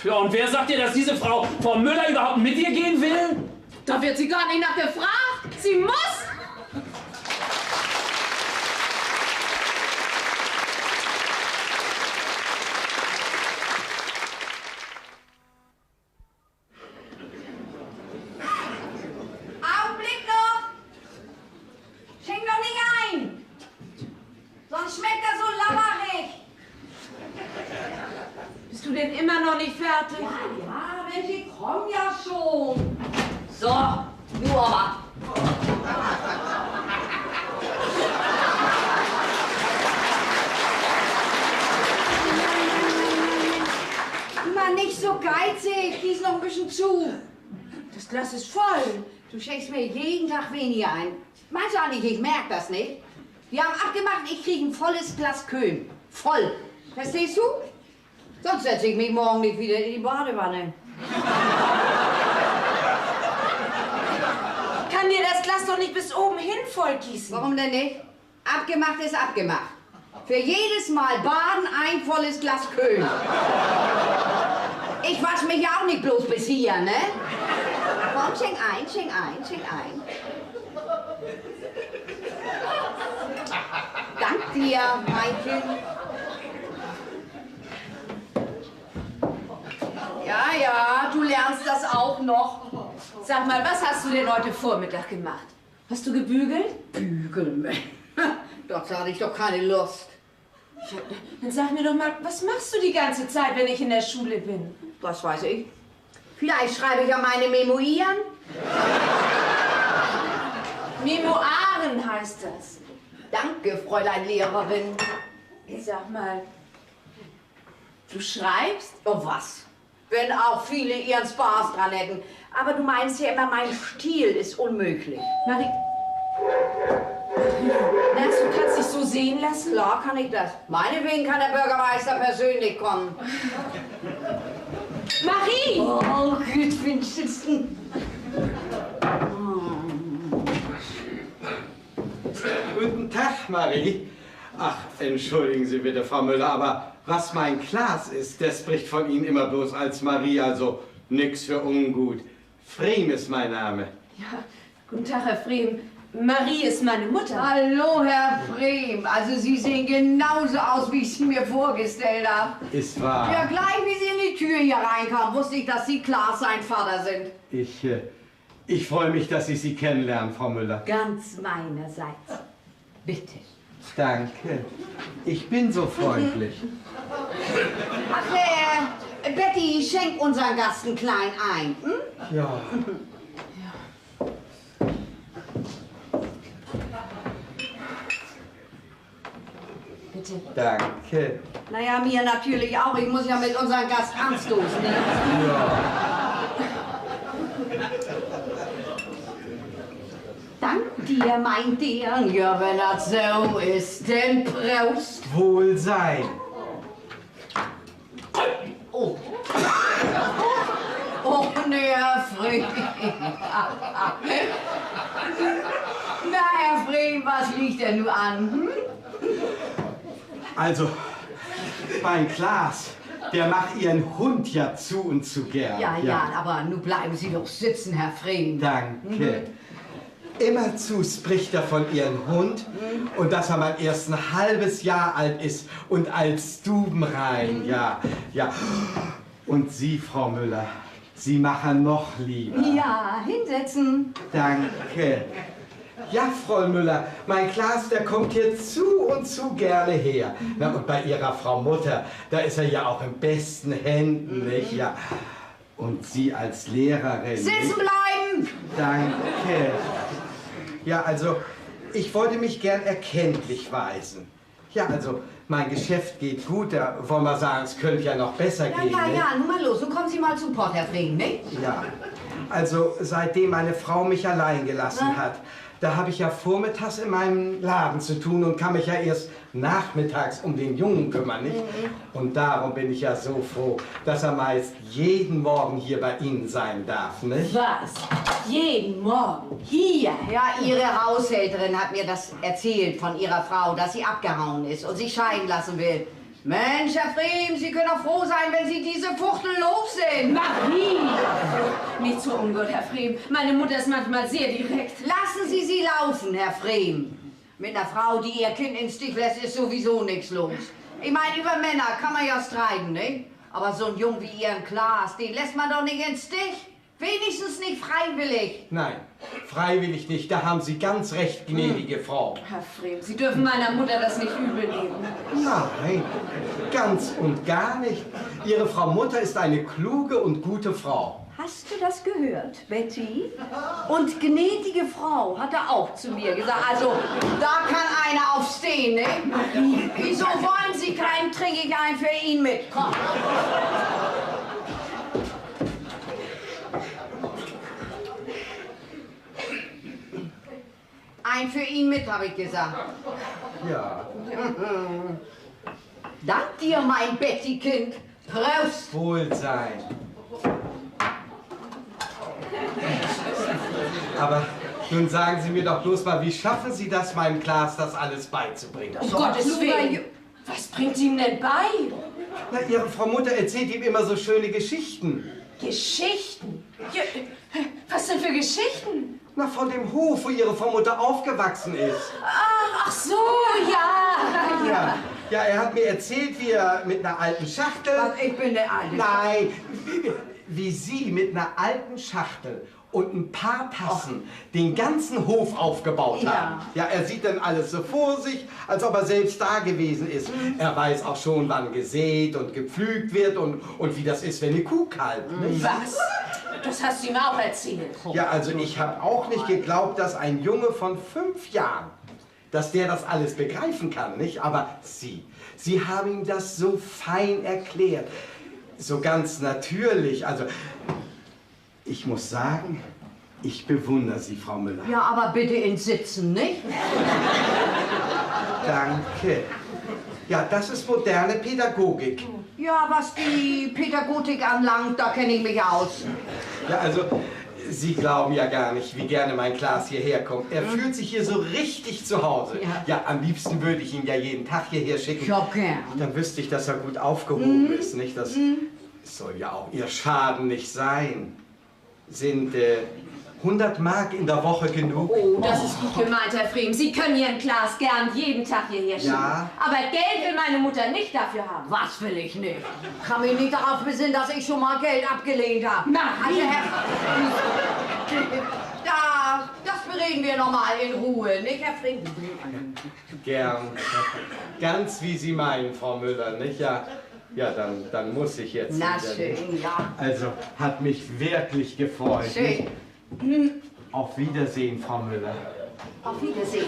Ja, und wer sagt dir, dass diese Frau Frau Müller überhaupt mit dir gehen will? Da wird sie gar nicht nachgefragt. Sie muss. Augenblick noch! Schenk doch nicht ein! Sonst schmeckt das so lauerig! Bist du denn immer noch nicht fertig? Ja, welche kommen ja schon! So, du aber! Mann, nicht so geizig, gieß noch ein bisschen zu. Das Glas ist voll. Du schenkst mir jeden Tag weniger ein. Meinst du eigentlich, ich merke das nicht? Wir haben abgemacht, ich kriege ein volles Glas Köhm. Voll. Verstehst du? Sonst setze ich mich morgen nicht wieder in die Badewanne. Ich kann dir das Glas doch nicht bis oben hin voll gießen. Warum denn nicht? Abgemacht ist abgemacht. Für jedes Mal baden ein volles Glas Köhm. Ich wasche mich ja auch nicht bloß bis hier, ne? Komm, schenk ein, schenk ein, schenk ein. Dank dir, mein Kind. Ja, ja, du lernst das auch noch. Sag mal, was hast du denn heute Vormittag gemacht? Hast du gebügelt? Bügeln. Dazu hatte ich doch keine Lust. Ja, dann sag mir doch mal, was machst du die ganze Zeit, wenn ich in der Schule bin? Was weiß ich? Vielleicht schreibe ich ja meine Memoiren. Memoiren heißt das. Danke, Fräulein Lehrerin. Sag mal, du schreibst? Oh, was? Wenn auch viele ihren Spaß dran hätten. Aber du meinst ja immer, mein Stil ist unmöglich. Marie. Meinst du, kannst dich so sehen lassen? Klar kann ich das. Meinetwegen kann der Bürgermeister persönlich kommen. Marie! Oh, gut, Winston. Guten Tag, Marie. Ach, entschuldigen Sie bitte, Frau Müller, aber was mein Klaas ist, der spricht von Ihnen immer bloß als Marie, also nix für ungut. Friem ist mein Name. Ja, guten Tag, Herr Friem. Marie ist meine Mutter. Hallo, Herr Friem. Also Sie sehen genauso aus, wie ich Sie mir vorgestellt habe. Ist wahr. Ja, gleich wie Sie in die Tür hier reinkamen, wusste ich, dass Sie Klaas sein Vater sind. Ich freue mich, dass ich Sie kennenlernen, Frau Müller. Ganz meinerseits. Bitte. Danke. Ich bin so freundlich. Ach, Betty, schenk unseren Gast einen klein ein. Hm? Ja. Bitte. Danke. Naja, mir natürlich auch. Ich muss ja mit unserem Gast anstoßen. Ne? Dank dir, mein Dear. Ja, wenn das so ist, denn Prost. Wohlsein. Oh. nee, Herr Frieden. Na, Herr Frieden, was liegt denn nun an? Hm? Also, mein Klaas, der macht Ihren Hund ja zu und zu gern. Ja, aber nun bleiben Sie doch sitzen, Herr Frieden. Danke. Immerzu spricht er von Ihrem Hund und dass er mal erst ein halbes Jahr alt ist und als Stubenrein, ja. Und Sie, Frau Müller, Sie machen noch lieber. Ja, hinsetzen. Danke. Ja, Frau Müller, mein Klaas, der kommt hier zu und zu gerne her. Na, und bei Ihrer Frau Mutter, da ist er ja auch in besten Händen, nicht? Ja. Und Sie als Lehrerin. Sitzen nicht? bleiben! Danke. Ja, also, ich wollte mich gern erkenntlich weisen. Ja, also, mein Geschäft geht gut, da wollen wir sagen, es könnte ja noch besser gehen. Ja, nun mal los, nun kommen Sie mal zu Port, Herr Frieden, ne? Ja, also seitdem meine Frau mich allein gelassen hat, da habe ich ja vormittags in meinem Laden zu tun und kann mich ja erst nachmittags um den Jungen kümmern, nicht? Und darum bin ich ja so froh, dass er meist jeden Morgen hier bei Ihnen sein darf, nicht? Was? Jeden Morgen? Hier? Ja, Ihre Haushälterin hat mir das erzählt von Ihrer Frau, dass sie abgehauen ist und sich scheiden lassen will. Mensch, Herr Frieden, Sie können doch froh sein, wenn Sie diese Fuchtel los sind. Marie! Nicht so ungut, Herr Frieden. Meine Mutter ist manchmal sehr direkt. Lassen Sie sie laufen, Herr Frieden. Mit einer Frau, die ihr Kind in Stich lässt, ist sowieso nichts los. Ich meine, über Männer kann man ja streiten, ne? Aber so ein Jung wie Ihren Klaas, den lässt man doch nicht in Stich. Wenigstens nicht freiwillig. Nein, freiwillig nicht. Da haben Sie ganz recht, gnädige Frau. Herr Frieden, Sie dürfen meiner Mutter das nicht übel nehmen. Nein, ganz und gar nicht. Ihre Frau Mutter ist eine kluge und gute Frau. Hast du das gehört, Betty? Und gnädige Frau hat er auch zu mir gesagt. Also, da kann einer aufstehen, ne? Wieso wollen Sie keinen, trinke ich einen für ihn mit? Komm. Ein für ihn mit, habe ich gesagt. Ja. Dank dir, mein Betty-Kind. Prost! Wohlsein. Aber nun sagen Sie mir doch bloß mal, wie schaffen Sie das, meinem Klaas das alles beizubringen? Um Gottes Willen. Was bringt sie ihm denn bei? Na, Ihre Frau Mutter erzählt ihm immer so schöne Geschichten. Geschichten? Ja, was denn für Geschichten? Na, von dem Hof, wo Ihre Frau Mutter aufgewachsen ist. Ach so, ja. Ja, er hat mir erzählt, wie er mit einer alten Schachtel... Was, ich bin der Alte. Nein, wie Sie mit einer alten Schachtel und ein paar Tassen den ganzen Hof aufgebaut haben. Ja, er sieht dann alles so vor sich, als ob er selbst da gewesen ist. Er weiß auch schon, wann gesät und gepflügt wird und wie das ist, wenn eine Kuh kalbt. Nicht? Was? Das hast du ihm auch erzählt. Ja, also ich habe auch nicht geglaubt, dass ein Junge von 5 Jahren, dass der das alles begreifen kann, nicht? Aber Sie haben ihm das so fein erklärt. So ganz natürlich. Also, ich muss sagen, ich bewundere Sie, Frau Müller. Ja, aber bitte ins Sitzen, nicht? Danke. Ja, das ist moderne Pädagogik. Ja, was die Pädagogik anlangt, da kenne ich mich aus. Ja, also, Sie glauben ja gar nicht, wie gerne mein Klaas hierher kommt. Er fühlt sich hier so richtig zu Hause. Ja, am liebsten würde ich ihn ja jeden Tag hierher schicken. Ja, gern. Dann wüsste ich, dass er gut aufgehoben ist, nicht? Das soll ja auch Ihr Schaden nicht sein. Sind 100 Mark in der Woche genug? Oh, das ist gut gemeint, Herr Frieden. Sie können Ihren Klaas gern jeden Tag hierher schicken. Ja. Aber Geld will meine Mutter nicht dafür haben. Was will ich nicht? Kann mich nicht darauf besinnen, dass ich schon mal Geld abgelehnt habe. Na, Also, das bereden wir noch mal in Ruhe, nicht, Herr Frieden? Gern. Ganz wie Sie meinen, Frau Müller, nicht? Ja, dann muss ich jetzt. Na wieder, schön, nicht? ja. Also, hat mich wirklich gefreut. Schön. Nicht? Auf Wiedersehen, Frau Müller. Auf Wiedersehen.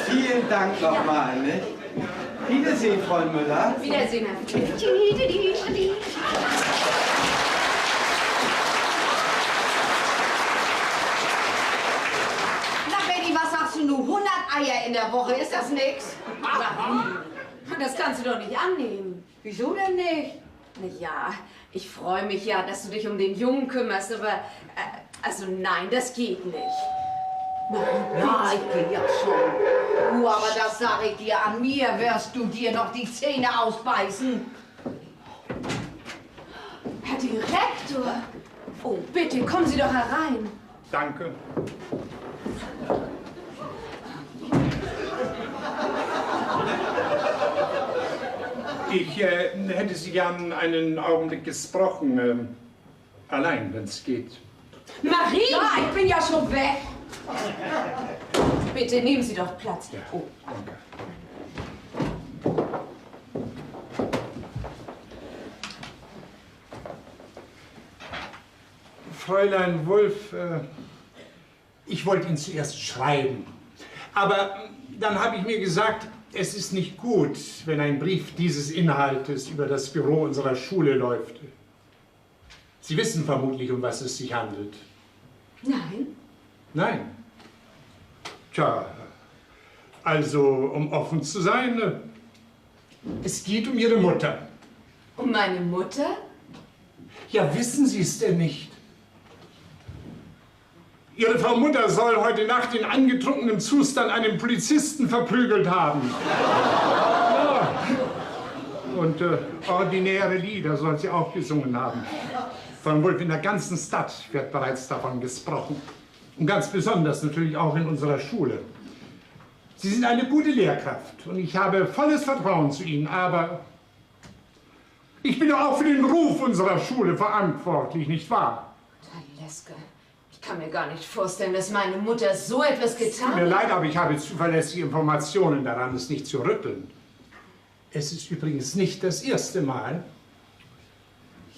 Vielen Dank nochmal, nicht? Wiedersehen, Frau Müller. Wiedersehen, Herr Frieden. Na, Betty, was sagst du nun? 100 Eier in der Woche, ist das nix? Das kannst du doch nicht annehmen. Wieso denn nicht? Ja, ich freue mich ja, dass du dich um den Jungen kümmerst, aber also nein, das geht nicht. Ja, ich bin ja schon. Aber das sage ich dir, an mir wirst du dir noch die Zähne ausbeißen. Herr Direktor! Oh, bitte, kommen Sie doch herein. Danke. Ich hätte Sie gern einen Augenblick gesprochen. Allein, wenn es geht. Marie! Ja, ich bin ja schon weg. Bitte, nehmen Sie doch Platz. Ja, Oh. danke. Fräulein Wulff, ich wollte Ihnen zuerst schreiben. Aber dann habe ich mir gesagt, es ist nicht gut, wenn ein Brief dieses Inhaltes über das Büro unserer Schule läuft. Sie wissen vermutlich, um was es sich handelt. Nein. Nein. Tja, also, um offen zu sein, es geht um Ihre Mutter. Um meine Mutter? Ja, wissen Sie es denn nicht? Ihre Frau Mutter soll heute Nacht in angetrunkenem Zustand einen Polizisten verprügelt haben. Ja. Und ordinäre Lieder soll sie auch gesungen haben. Von Wulff, in der ganzen Stadt wird bereits davon gesprochen. Und ganz besonders natürlich auch in unserer Schule. Sie sind eine gute Lehrkraft und ich habe volles Vertrauen zu Ihnen, aber ich bin doch auch für den Ruf unserer Schule verantwortlich, nicht wahr? Herr Leske, ich kann mir gar nicht vorstellen, dass meine Mutter so etwas getan Tut mir hat. leid, aber ich habe zuverlässige Informationen daran, es nicht zu rütteln. Es ist übrigens nicht das erste Mal.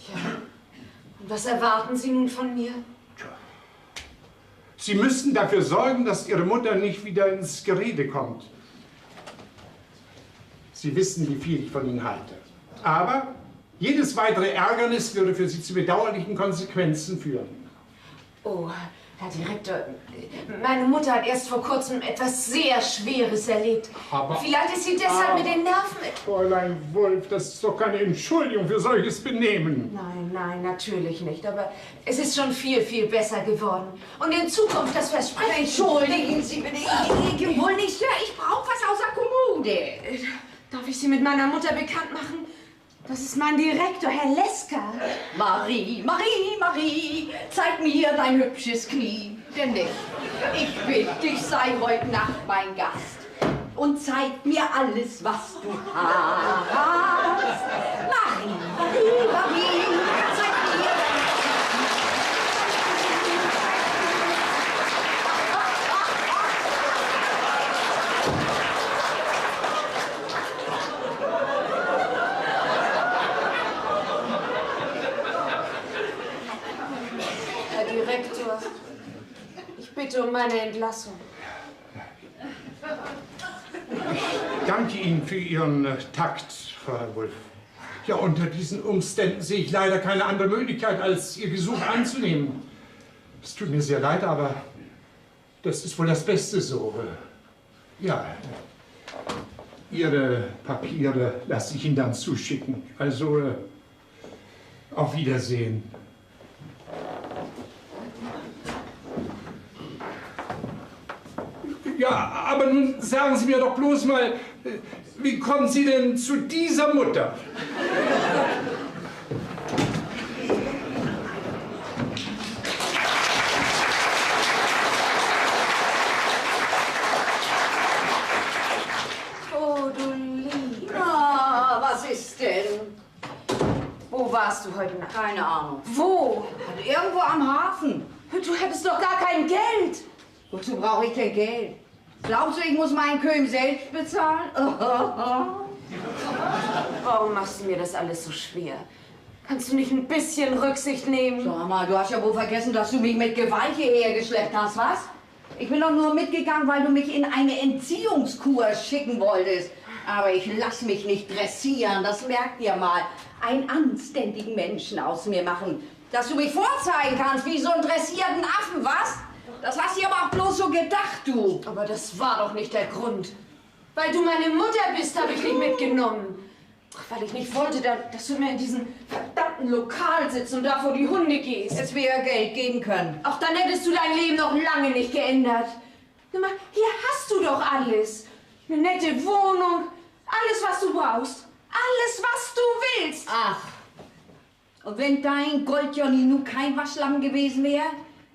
Ja. Und was erwarten Sie nun von mir? Sie müssen dafür sorgen, dass Ihre Mutter nicht wieder ins Gerede kommt. Sie wissen, wie viel ich von Ihnen halte. Aber jedes weitere Ärgernis würde für Sie zu bedauerlichen Konsequenzen führen. Oh, Herr Direktor, meine Mutter hat erst vor kurzem etwas sehr Schweres erlebt. Aber- Vielleicht ist sie deshalb mit den Nerven... Fräulein Wulff, das ist doch keine Entschuldigung für solches Benehmen. Nein, nein, natürlich nicht. Aber es ist schon viel, viel besser geworden. Und in Zukunft, das verspreche ich... Entschuldigen Sie bitte, ich will nicht stören. Ich brauche was aus der Kommode. Darf ich Sie mit meiner Mutter bekannt machen? Das ist mein Direktor, Herr Leska. Marie, zeig mir dein hübsches Knie. Denn nicht. Ich bitte dich, sei heute Nacht mein Gast. Und zeig mir alles, was du hast. Marie, zeig mir dein Herr Direktor, ich bitte um meine Entlassung. Ich danke Ihnen für Ihren Takt, Frau Wulff. Ja, unter diesen Umständen sehe ich leider keine andere Möglichkeit, als Ihr Gesuch anzunehmen. Es tut mir sehr leid, aber das ist wohl das Beste so. Ja, Ihre Papiere lasse ich Ihnen dann zuschicken. Also, auf Wiedersehen. Ja, aber nun sagen Sie mir doch bloß mal, wie kommen Sie denn zu dieser Mutter? Oh, du Lieb. was ist denn? Wo warst du heute Nacht? Keine Ahnung. Wo? Irgendwo am Hafen. Du hättest doch gar kein Geld. Wozu brauche ich denn Geld? Glaubst du, ich muss meinen Köhm selbst bezahlen? Warum machst du mir das alles so schwer? Kannst du nicht ein bisschen Rücksicht nehmen? Sag mal, du hast ja wohl vergessen, dass du mich mit Gewalt hierher geschleppt hast, was? Ich bin doch nur mitgegangen, weil du mich in eine Entziehungskur schicken wolltest. Aber ich lass mich nicht dressieren, das merkt ihr mal. Einen anständigen Menschen aus mir machen. Dass du mich vorzeigen kannst, wie so einen dressierten Affen, was? Das hast du aber auch bloß so gedacht, du. Aber das war doch nicht der Grund. Weil du meine Mutter bist, habe ich dich mitgenommen. Ach, weil ich nicht wollte, dass du mir in diesem verdammten Lokal sitzt und da vor die Hunde gehst. Hättest mir ja Geld geben können. Auch dann hättest du dein Leben noch lange nicht geändert. Guck mal, hier hast du doch alles. Eine nette Wohnung, alles, was du brauchst. Alles, was du willst. Ach, und wenn dein Goldjohnny nun kein Waschlappen gewesen wäre,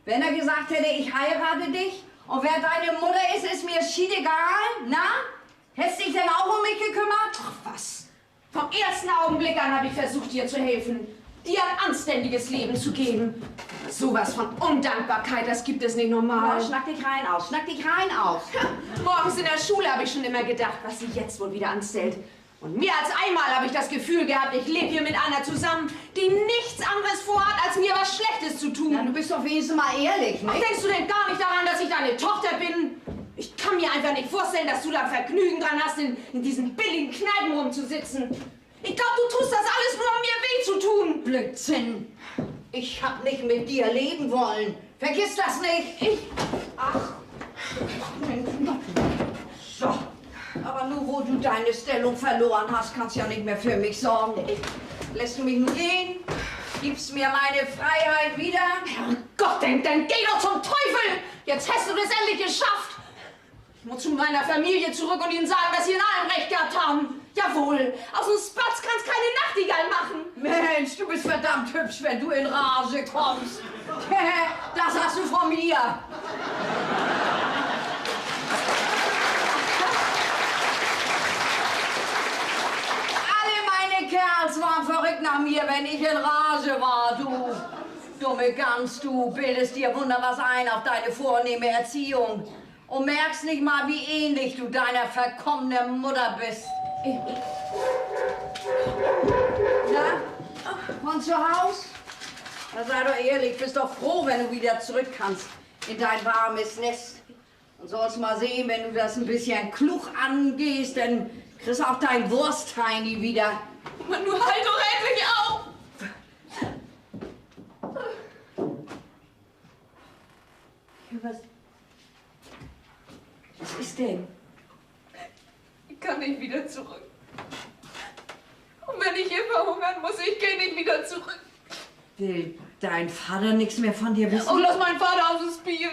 wenn er gesagt hätte, ich heirate dich, und wer deine Mutter ist mir schiedegal, na? Hättest dich denn auch um mich gekümmert? Ach was, vom ersten Augenblick an habe ich versucht, dir zu helfen. Dir ein anständiges Leben zu geben. Sowas von Undankbarkeit, das gibt es nicht normal. Ja, schnack dich rein aus, schnack dich rein aus. Morgens in der Schule habe ich schon immer gedacht, was sie jetzt wohl wieder anstellt. Und mehr als einmal habe ich das Gefühl gehabt, ich lebe hier mit einer zusammen, die nichts anderes vorhat, als mir was Schlechtes zu tun. Ja, du bist doch wenigstens mal ehrlich, ne? Denkst du denn gar nicht daran, dass ich deine Tochter bin? Ich kann mir einfach nicht vorstellen, dass du da Vergnügen dran hast, in diesen billigen Kneipen rumzusitzen. Ich glaube, du tust das alles nur, um mir weh zu tun. Blödsinn. Ich hab nicht mit dir leben wollen. Vergiss das nicht. Ach. So. Aber nur wo du deine Stellung verloren hast, kannst du ja nicht mehr für mich sorgen. Lässt du mich nun gehen? Gibst mir meine Freiheit wieder? Herrgott, dann geh doch zum Teufel! Jetzt hast du das endlich geschafft! Ich muss zu meiner Familie zurück und ihnen sagen, dass sie in allem recht gehabt haben. Jawohl, aus dem Spatz kannst keine Nachtigall machen. Mensch, du bist verdammt hübsch, wenn du in Rage kommst. Das hast du von mir. Kerls waren verrückt nach mir, wenn ich in Rage war, du. Dumme Gans, du bildest dir wunder was ein auf deine vornehme Erziehung. Und merkst nicht mal, wie ähnlich du deiner verkommenen Mutter bist. Na, von zu Haus? Na, sei doch ehrlich, bist doch froh, wenn du wieder zurück kannst in dein warmes Nest. Und sollst mal sehen, wenn du das ein bisschen klug angehst, dann kriegst du auch dein Wurstheini wieder. Man, du halt doch endlich auf! Was ist denn? Ich kann nicht wieder zurück. Und wenn ich hier verhungern muss, ich gehe nicht wieder zurück. Will dein Vater nichts mehr von dir wissen? Und lass meinen Vater aus dem Spiel.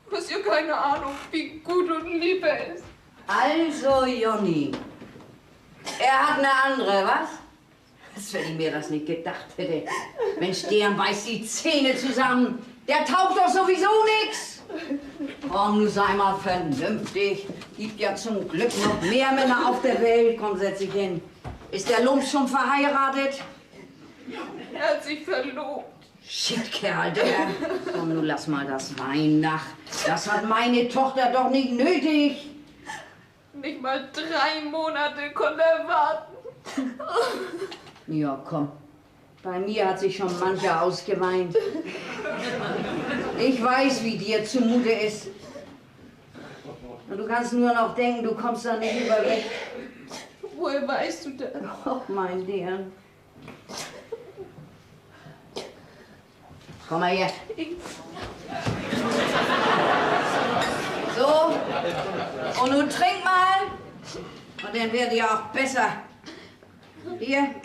Du hast ja keine Ahnung, wie gut und lieb er ist. Also, Jonny. Er hat eine andere, was? Als wenn ich mir das nicht gedacht hätte. Mensch, der beißt die Zähne zusammen. Der taugt doch sowieso nix. Komm, du sei mal vernünftig. Gibt ja zum Glück noch mehr Männer auf der Welt. Komm, setz dich hin. Ist der Lump schon verheiratet? Er hat sich verlobt. Shit, Kerl, der. Komm, nun lass mal das Wein nach. Das hat meine Tochter doch nicht nötig. Nicht mal 3 Monate konnte er warten. Ja, komm. Bei mir hat sich schon mancher ausgeweint. Ich weiß, wie dir zumute ist. Und du kannst nur noch denken, du kommst da nicht über weg. Woher weißt du das? Och, mein Dean. Komm mal her. So. Und nun trink mal. Und dann wird dir auch besser. Hier.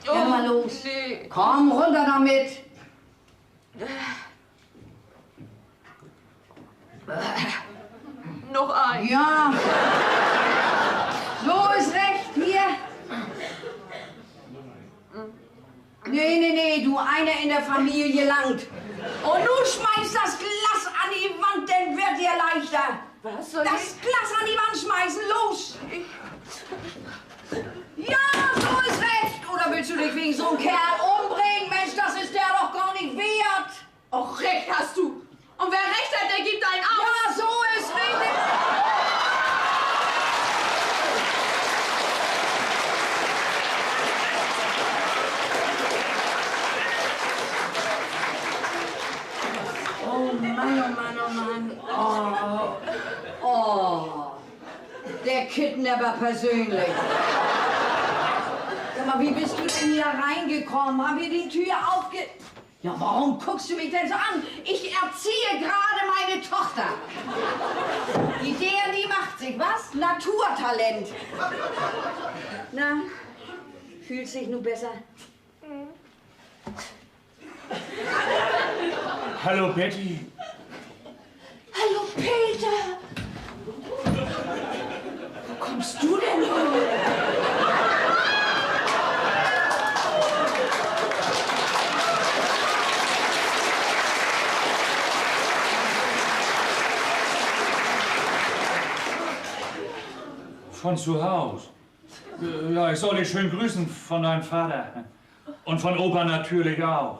Geh mal los. Nee. Komm, runter damit. Noch ein. Ja. So ist recht. Hier. Nee, du, einer in der Familie langt. Und du schmeißt das Glas an die Wand, dann wird dir leichter. Was soll Das Glas an die Wand schmeißen, los! Ja, so ist recht! Oder willst du dich wegen so einem Kerl umbringen? Mensch, das ist der doch gar nicht wert! Och, recht hast du. Und wer recht hat, der gibt einen auf. Ja, so ist richtig! Oh Mann, oh Mann, oh Mann. Oh, der Kidnapper persönlich. Sag mal, wie bist du denn hier reingekommen? Haben wir die Tür aufge... Ja, warum guckst du mich denn so an? Ich erziehe gerade meine Tochter. Die macht sich, was? Naturtalent. Na, fühlt sich nun besser? Hallo, Betty. Hallo, Peter. Wo kommst du denn her? Von zu Hause. Ja, ich soll dich schön grüßen von deinem Vater. Und von Opa natürlich auch.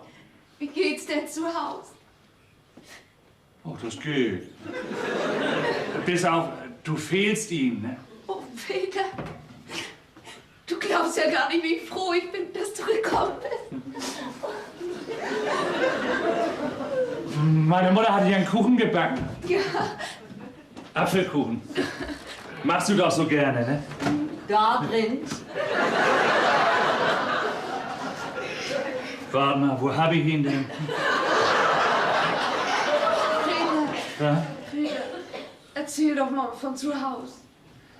Wie geht's denn zu Hause? Oh, das geht. Bis auf, du fehlst ihm, ne? Oh, Peter. Du glaubst ja gar nicht, wie froh ich bin, dass du gekommen bist. Meine Mutter hat dir einen Kuchen gebacken. Ja. Apfelkuchen. Machst du doch so gerne, ne? Da drin. Warte mal, wo habe ich ihn denn? Peter, Ja? Peter, erzähl doch mal von zu Hause.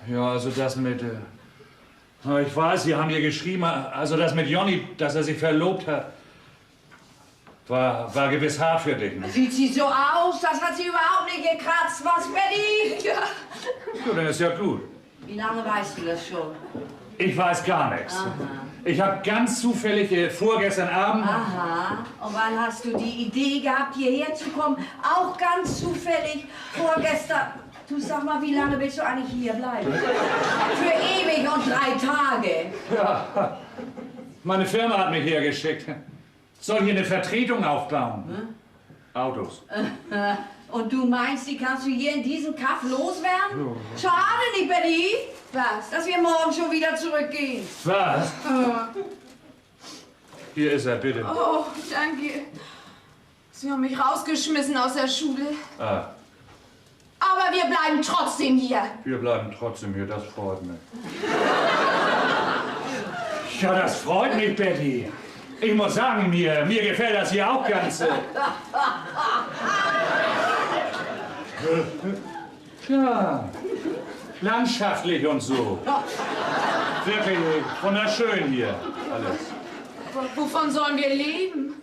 Ja, also das mit... ich weiß, Sie haben dir geschrieben, also das mit Jonny, dass er sich verlobt hat, war gewiss hart für dich, ne? Sieht sie so aus? Das hat sie überhaupt nicht gekratzt, was, Betty? Ja. Ja, dann ist ja gut. Wie lange weißt du das schon? Ich weiß gar nichts. Aha. Ich habe ganz zufällig vorgestern Abend... Aha. Und wann hast du die Idee gehabt, hierher zu kommen? Auch ganz zufällig vorgestern. Du, sag mal, wie lange willst du eigentlich hier bleiben? Für ewig und 3 Tage. Ja, meine Firma hat mich hergeschickt. Soll hier eine Vertretung aufbauen. Autos. Und du meinst, die kannst du hier in diesem Kaff loswerden? Schade nicht, Betty. Was? Dass wir morgen schon wieder zurückgehen. Was? Hier ist er, bitte. Oh, danke. Sie haben mich rausgeschmissen aus der Schule. Ah, Aber wir bleiben trotzdem hier. wir bleiben trotzdem hier, das freut mich. Ja, das freut mich, Betty. Ich muss sagen, mir gefällt das hier auch ganz... Ja, landschaftlich und so. Wirklich wunderschön hier alles. Wovon sollen wir leben?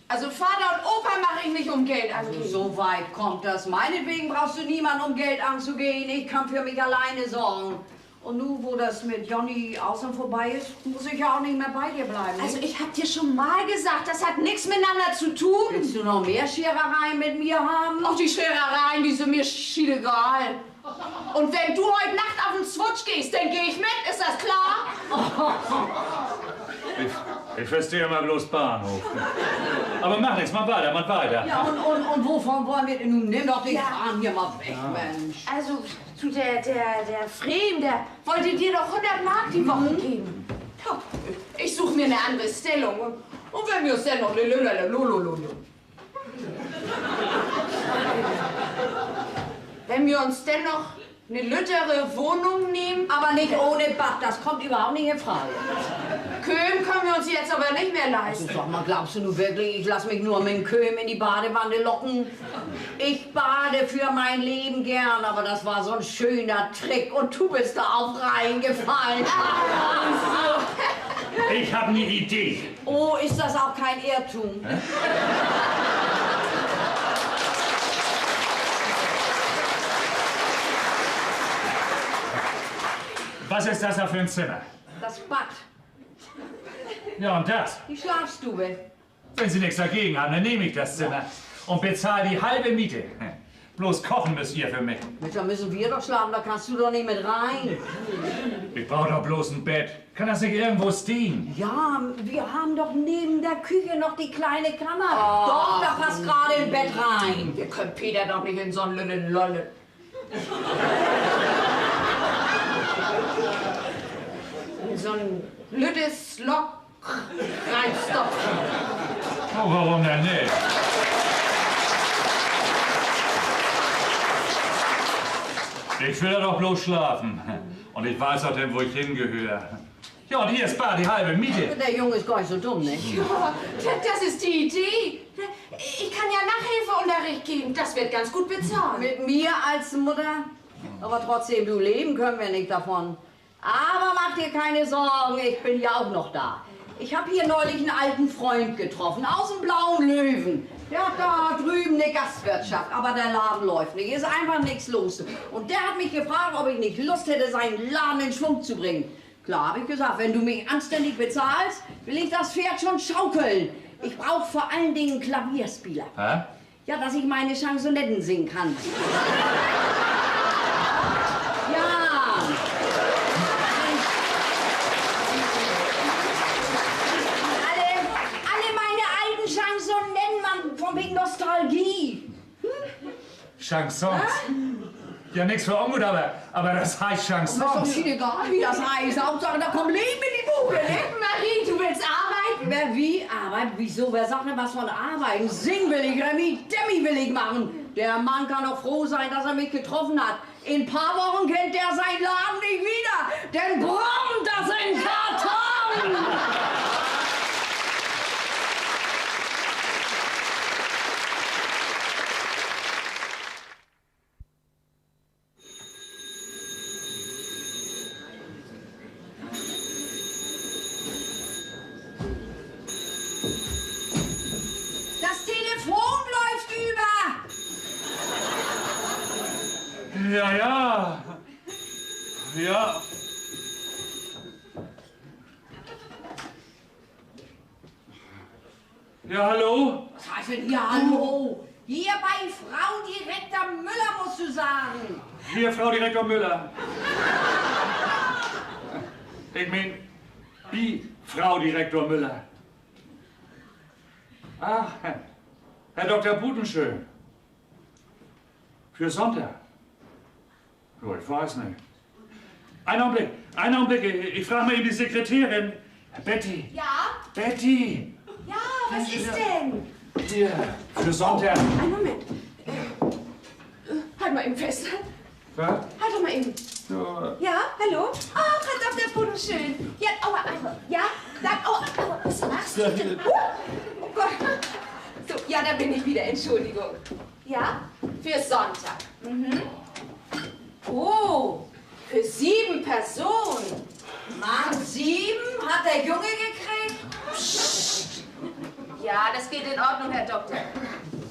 Also Vater und Opa mache ich nicht um Geld angehen. So weit kommt das. Meinetwegen brauchst du niemanden, um Geld anzugehen. Ich kann für mich alleine sorgen. Und nun, wo das mit Jonny außen vorbei ist, muss ich ja auch nicht mehr bei dir bleiben. Also ich hab dir schon mal gesagt, das hat nichts miteinander zu tun. Willst du noch mehr Scherereien mit mir haben? Auch die Scherereien, die sind mir schiedegal. Und wenn du heute Nacht auf den Zwutsch gehst, dann gehe ich mit, ist das klar? Ich verstehe immer bloß Bahnhof. Aber mach nichts, mach weiter. Ja, und wovon wollen wir denn nun? Nimm doch den Kran hier mal weg, Mensch. Also, zu der Frem, der wollte dir doch 100 Mark die Woche geben. Ja, ich suche mir eine andere Stellung. Und wenn wir uns dann noch... Wenn wir uns dennoch eine lüttere Wohnung nehmen... Aber nicht ohne Bad, das kommt überhaupt nicht in Frage. Köhm können wir uns jetzt aber nicht mehr leisten. Sag mal, glaubst du nun wirklich, ich lass mich nur mit dem Köhm in die Badewanne locken? Ich bade für mein Leben gern, aber das war so ein schöner Trick und du bist da auch reingefallen. Ich habe eine Idee. Oh, ist das auch kein Irrtum? Was ist das da für ein Zimmer? Das Bad, Ja, und das? die Schlafstube. Wenn Sie nichts dagegen haben, dann nehme ich das Zimmer und bezahle die halbe Miete. Bloß kochen müsst ihr für mich. Da müssen wir doch schlafen, da kannst du doch nicht mit rein. Ich brauche doch bloß ein Bett. Kann das nicht irgendwo stehen? Ja, wir haben doch neben der Küche noch die kleine Kammer. Doch, da passt gerade ein Bett rein. Wir können Peter doch nicht in so einen Lollen. In so ein lüttes Loch reinstopfen. Oh, warum denn nicht? Ich will ja doch bloß schlafen. Und ich weiß auch denn, wo ich hingehöre. Ja, und hier ist bar die halbe Miete. Der Junge ist gar nicht so dumm, nicht? Ja, das ist die Idee. Ich kann ja Nachhilfeunterricht geben. Das wird ganz gut bezahlt. Mit mir als Mutter? Aber trotzdem, du, leben können wir nicht davon. Aber mach dir keine Sorgen, ich bin ja auch noch da. Ich habe hier neulich einen alten Freund getroffen, aus dem Blauen Löwen. Der hat da drüben eine Gastwirtschaft, aber der Laden läuft nicht, ist einfach nichts los. Und der hat mich gefragt, ob ich nicht Lust hätte, seinen Laden in Schwung zu bringen. Klar, habe ich gesagt, wenn du mich anständig bezahlst, will ich das Pferd schon schaukeln. Ich brauche vor allen Dingen einen Klavierspieler. Hä? Ja, dass ich meine Chansonetten singen kann. Ja. Alle meine alten Chansonetten, Mann, von wegen Nostalgie. Chansons? Ja, nichts für ungut, aber das heißt Das ist doch Chansons. viel egal, wie das heißt. Hauptsache, da kommt Leben in die Bude, ne? Marie, du willst arbeiten? Wer wie? Arbeit? Wieso? Wer sagt denn was von Arbeiten? Singen will ich, Remi, Demi will ich machen. Der Mann kann doch froh sein, dass er mich getroffen hat. In ein paar Wochen kennt der seinen Laden nicht wieder. Denn brummt das in Karton! Das Telefon läuft über! Ja, ja. Ja. Ja, hallo? Was heißt denn hier Hallo? Hier bei Frau Direktor Müller musst du sagen. Hier, Frau Direktor Müller. Ich mein, wie Frau Direktor Müller. Ach, Herr Dr. Butenschön. Für Sonntag. Oh, ich weiß nicht. Einen Augenblick. Ich frage mal eben die Sekretärin. Betty. Ja? Betty. Ja, was ist denn? Hier, für Sonntag. Einen Moment. Halt mal eben fest. Was? Halt doch mal eben. Ja. Ja, hallo? Ach, Herr Dr. Budenschön. Ja, aua, aua. Ja, sag, aua, aua. Was machst du denn? Oh Gott. So, ja, da bin ich wieder. Entschuldigung. Ja, für Sonntag. Mhm. Oh, für 7 Personen. Mann, 7? Hat der Junge gekriegt? Psst. Ja, das geht in Ordnung, Herr Doktor.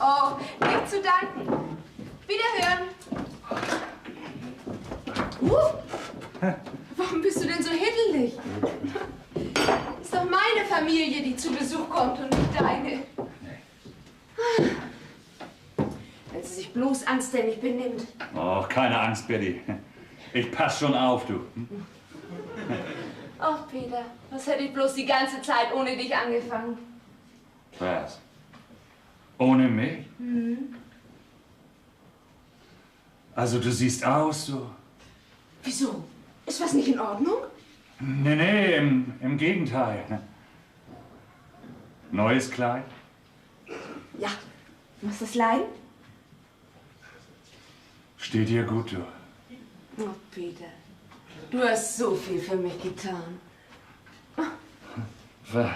Oh, nicht zu danken. Wiederhören. Warum bist du denn so hiddelig? Ist doch meine Familie, die zu Besuch kommt und nicht deine. Wenn sie sich bloß anständig benimmt. Oh, keine Angst, Betty. Ich pass schon auf, du. Ach, Peter, was hätte ich bloß die ganze Zeit ohne dich angefangen? Was? Ohne mich? Mhm. Also du siehst aus so. Wieso? Ist was nicht in Ordnung? Nee, im Gegenteil. Neues Kleid? Ja. Muss das leiden? Steht dir gut, du. Oh, Peter, du hast so viel für mich getan. Was?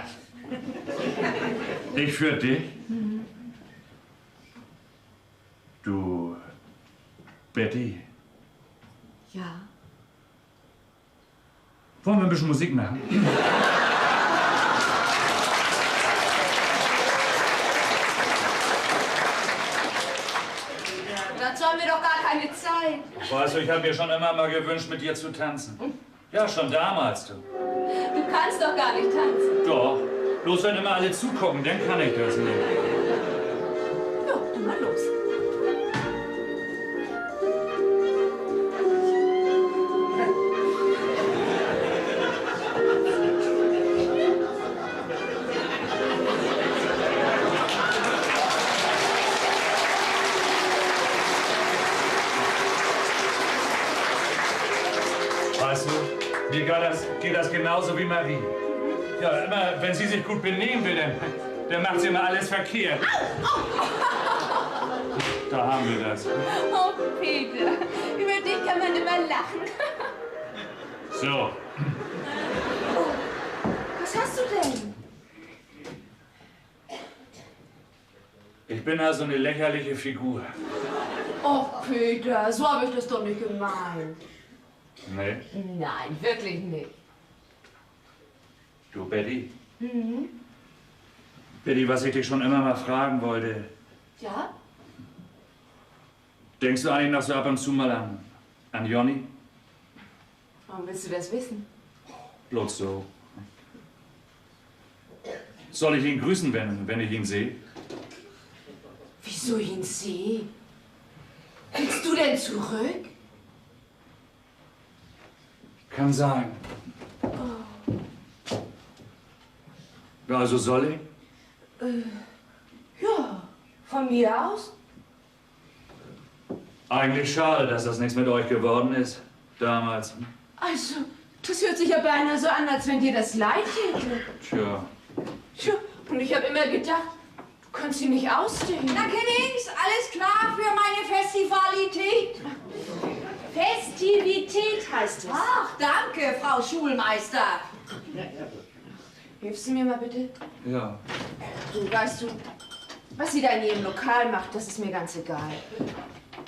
Ich für dich? Mhm. Du, Betty, Ja. wollen wir ein bisschen Musik machen? Dazu haben wir doch gar keine Zeit. Weißt du, ich habe mir schon immer mal gewünscht, mit dir zu tanzen. Ja, schon damals, du. Du kannst doch gar nicht tanzen. Doch. Bloß wenn immer alle zugucken, dann kann ich das nicht. Ja, dann mal los. Weißt du, mir geht das genauso wie Marie. Ja, immer, wenn sie sich gut benehmen will, dann macht sie immer alles verkehrt. Da haben wir das. Oh, Peter, über dich kann man immer lachen. So, Was hast du denn? ich bin also eine lächerliche Figur. Oh, Peter, so habe ich das doch nicht gemeint. Nee. Nein, wirklich nicht. Du, Betty? Betty, was ich dich schon immer mal fragen wollte. Ja? Denkst du eigentlich noch so ab und zu mal an Jonny? Warum willst du das wissen? Bloß so. Soll ich ihn grüßen, wenn ich ihn sehe? Wieso ihn sehe? Willst du denn zurück? Kann sein. Ja, also soll ich? Ja, von mir aus. Eigentlich schade, dass das nichts mit euch geworden ist. Damals. Also, das hört sich ja beinahe so an, als wenn dir das leid täte. Tja. Tja, und ich habe immer gedacht, du kannst sie nicht ausstehen. Na, Kiddings, alles klar für meine Festivalität? Festivität heißt es. Ach, danke, Frau Schulmeister. Hilfst du mir mal bitte? Ja. Du, weißt du, was sie da in ihrem Lokal macht, das ist mir ganz egal.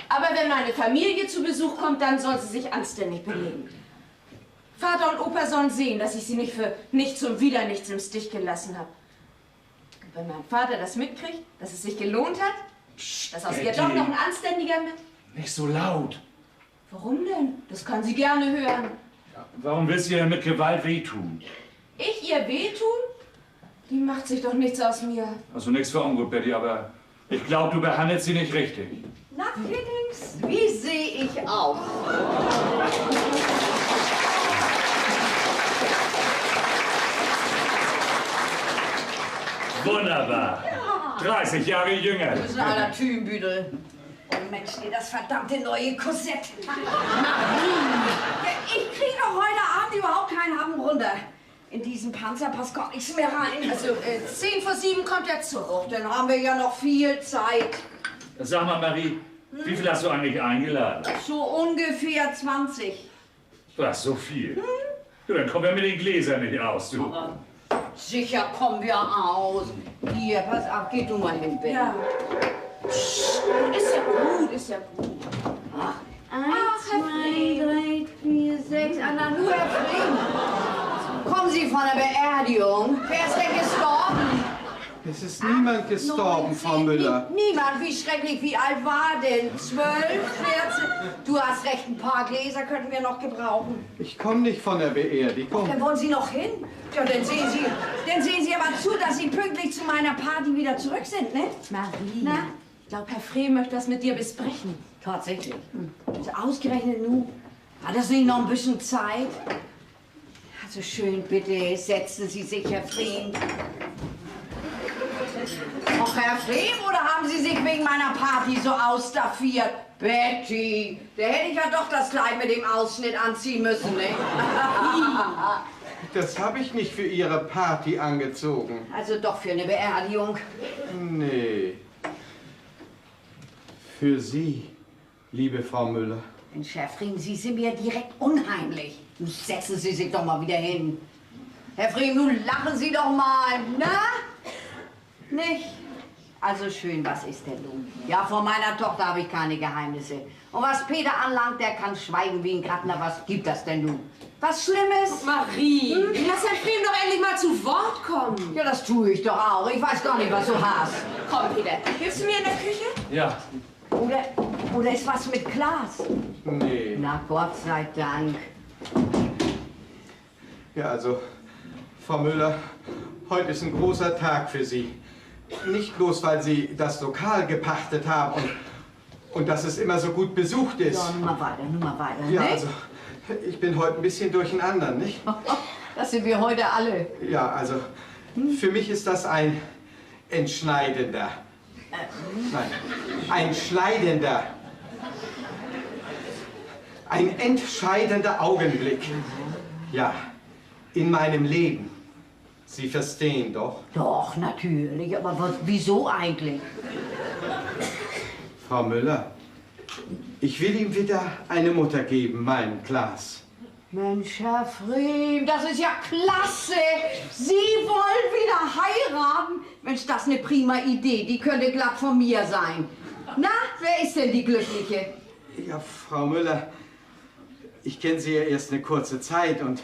Aber wenn meine Familie zu Besuch kommt, dann soll sie sich anständig benehmen. Vater und Opa sollen sehen, dass ich sie nicht für nichts und wieder nichts im Stich gelassen habe. Und wenn mein Vater das mitkriegt, dass es sich gelohnt hat, dass aus ihr Betty. doch noch ein Anständiger mit... Nicht so laut. Warum denn? Das kann sie gerne hören. Warum willst du ihr mit Gewalt wehtun? Ich ihr wehtun? Die macht sich doch nichts aus mir. Also nichts für ungut, Betty, aber ich glaube, du behandelst sie nicht richtig. Na, Kiddings, wie sehe ich aus? Wunderbar. 30 Jahre jünger. Das ist ein alter Tümbüdel. Oh Mensch, dir das verdammte neue Korsett. Ich kriege doch heute Abend überhaupt keinen Happen runter. In diesen Panzerpass kommt nichts mehr rein. Also, 10 vor 7 kommt er zurück. Dann haben wir ja noch viel Zeit. Sag mal, Marie, wie viel hast du eigentlich eingeladen? So ungefähr 20. Was, so viel? Du, dann kommen wir mit den Gläsern nicht aus, du. Sicher kommen wir aus. Hier, pass auf, geh du mal hin, bitte. Ja. Ist ja gut, ist ja gut. 1, 2, 3, 4, 6, Anna, nur Herr Frieden. Kommen Sie von der Beerdigung? Wer ist denn gestorben? Es ist niemand gestorben, Frau Müller. Niemand, wie schrecklich. Wie alt war denn? 12, 14? Du hast recht, ein paar Gläser könnten wir noch gebrauchen. Ich komme nicht von der Beerdigung. Dann wollen Sie noch hin? Ja, dann sehen Sie aber zu, dass Sie pünktlich zu meiner Party wieder zurück sind, ne? Marie, Na? ich glaube, Herr Frey möchte das mit dir besprechen. Tatsächlich. Also ausgerechnet nun. Hat das nicht noch ein bisschen Zeit? Also schön, bitte, setzen Sie sich, Herr Frieden. Och, Herr Frieden, oder haben Sie sich wegen meiner Party so ausstaffiert? Betty, da hätte ich ja doch das Kleid mit dem Ausschnitt anziehen müssen, ne? Das habe ich nicht für Ihre Party angezogen. Also doch für eine Beerdigung. Nee. Für Sie, liebe Frau Müller. Mensch, Herr Frieden, Sie sind mir direkt unheimlich. Nun setzen Sie sich doch mal wieder hin. Herr Frieden, nun lachen Sie doch mal, na? Nicht? Also schön, was ist denn nun? Ja, von meiner Tochter habe ich keine Geheimnisse. Und was Peter anlangt, der kann schweigen wie ein Grattner. Was gibt das denn nun? Was Schlimmes? Marie, lass Herrn Frey doch endlich mal zu Wort kommen. Ja, das tue ich doch auch. Ich weiß gar nicht, was du hast. Komm, Peter, hilfst du mir in der Küche? Ja. Oder ist was mit Glas? Nee. Na, Gott sei Dank. Ja, also, Frau Müller, heute ist ein großer Tag für Sie. Nicht bloß, weil Sie das Lokal gepachtet haben und dass es immer so gut besucht ist. Ja, nun mal weiter, Ja, ne? also, ich bin heute ein bisschen durcheinander, nicht? Das sind wir heute alle. Ja, also, für mich ist das ein entscheidender. Nein, ein schneidender. Ein entscheidender Augenblick. Ja, in meinem Leben. Sie verstehen doch. Doch, natürlich. Aber wieso eigentlich? Frau Müller, ich will ihm wieder eine Mutter geben, mein Klaas. Mensch, Herr Frieden, das ist ja klasse. Sie wollen wieder heiraten? Mensch, das ist eine prima Idee. Die könnte glatt von mir sein. Na, wer ist denn die Glückliche? Ja, Frau Müller, ich kenne Sie ja erst eine kurze Zeit und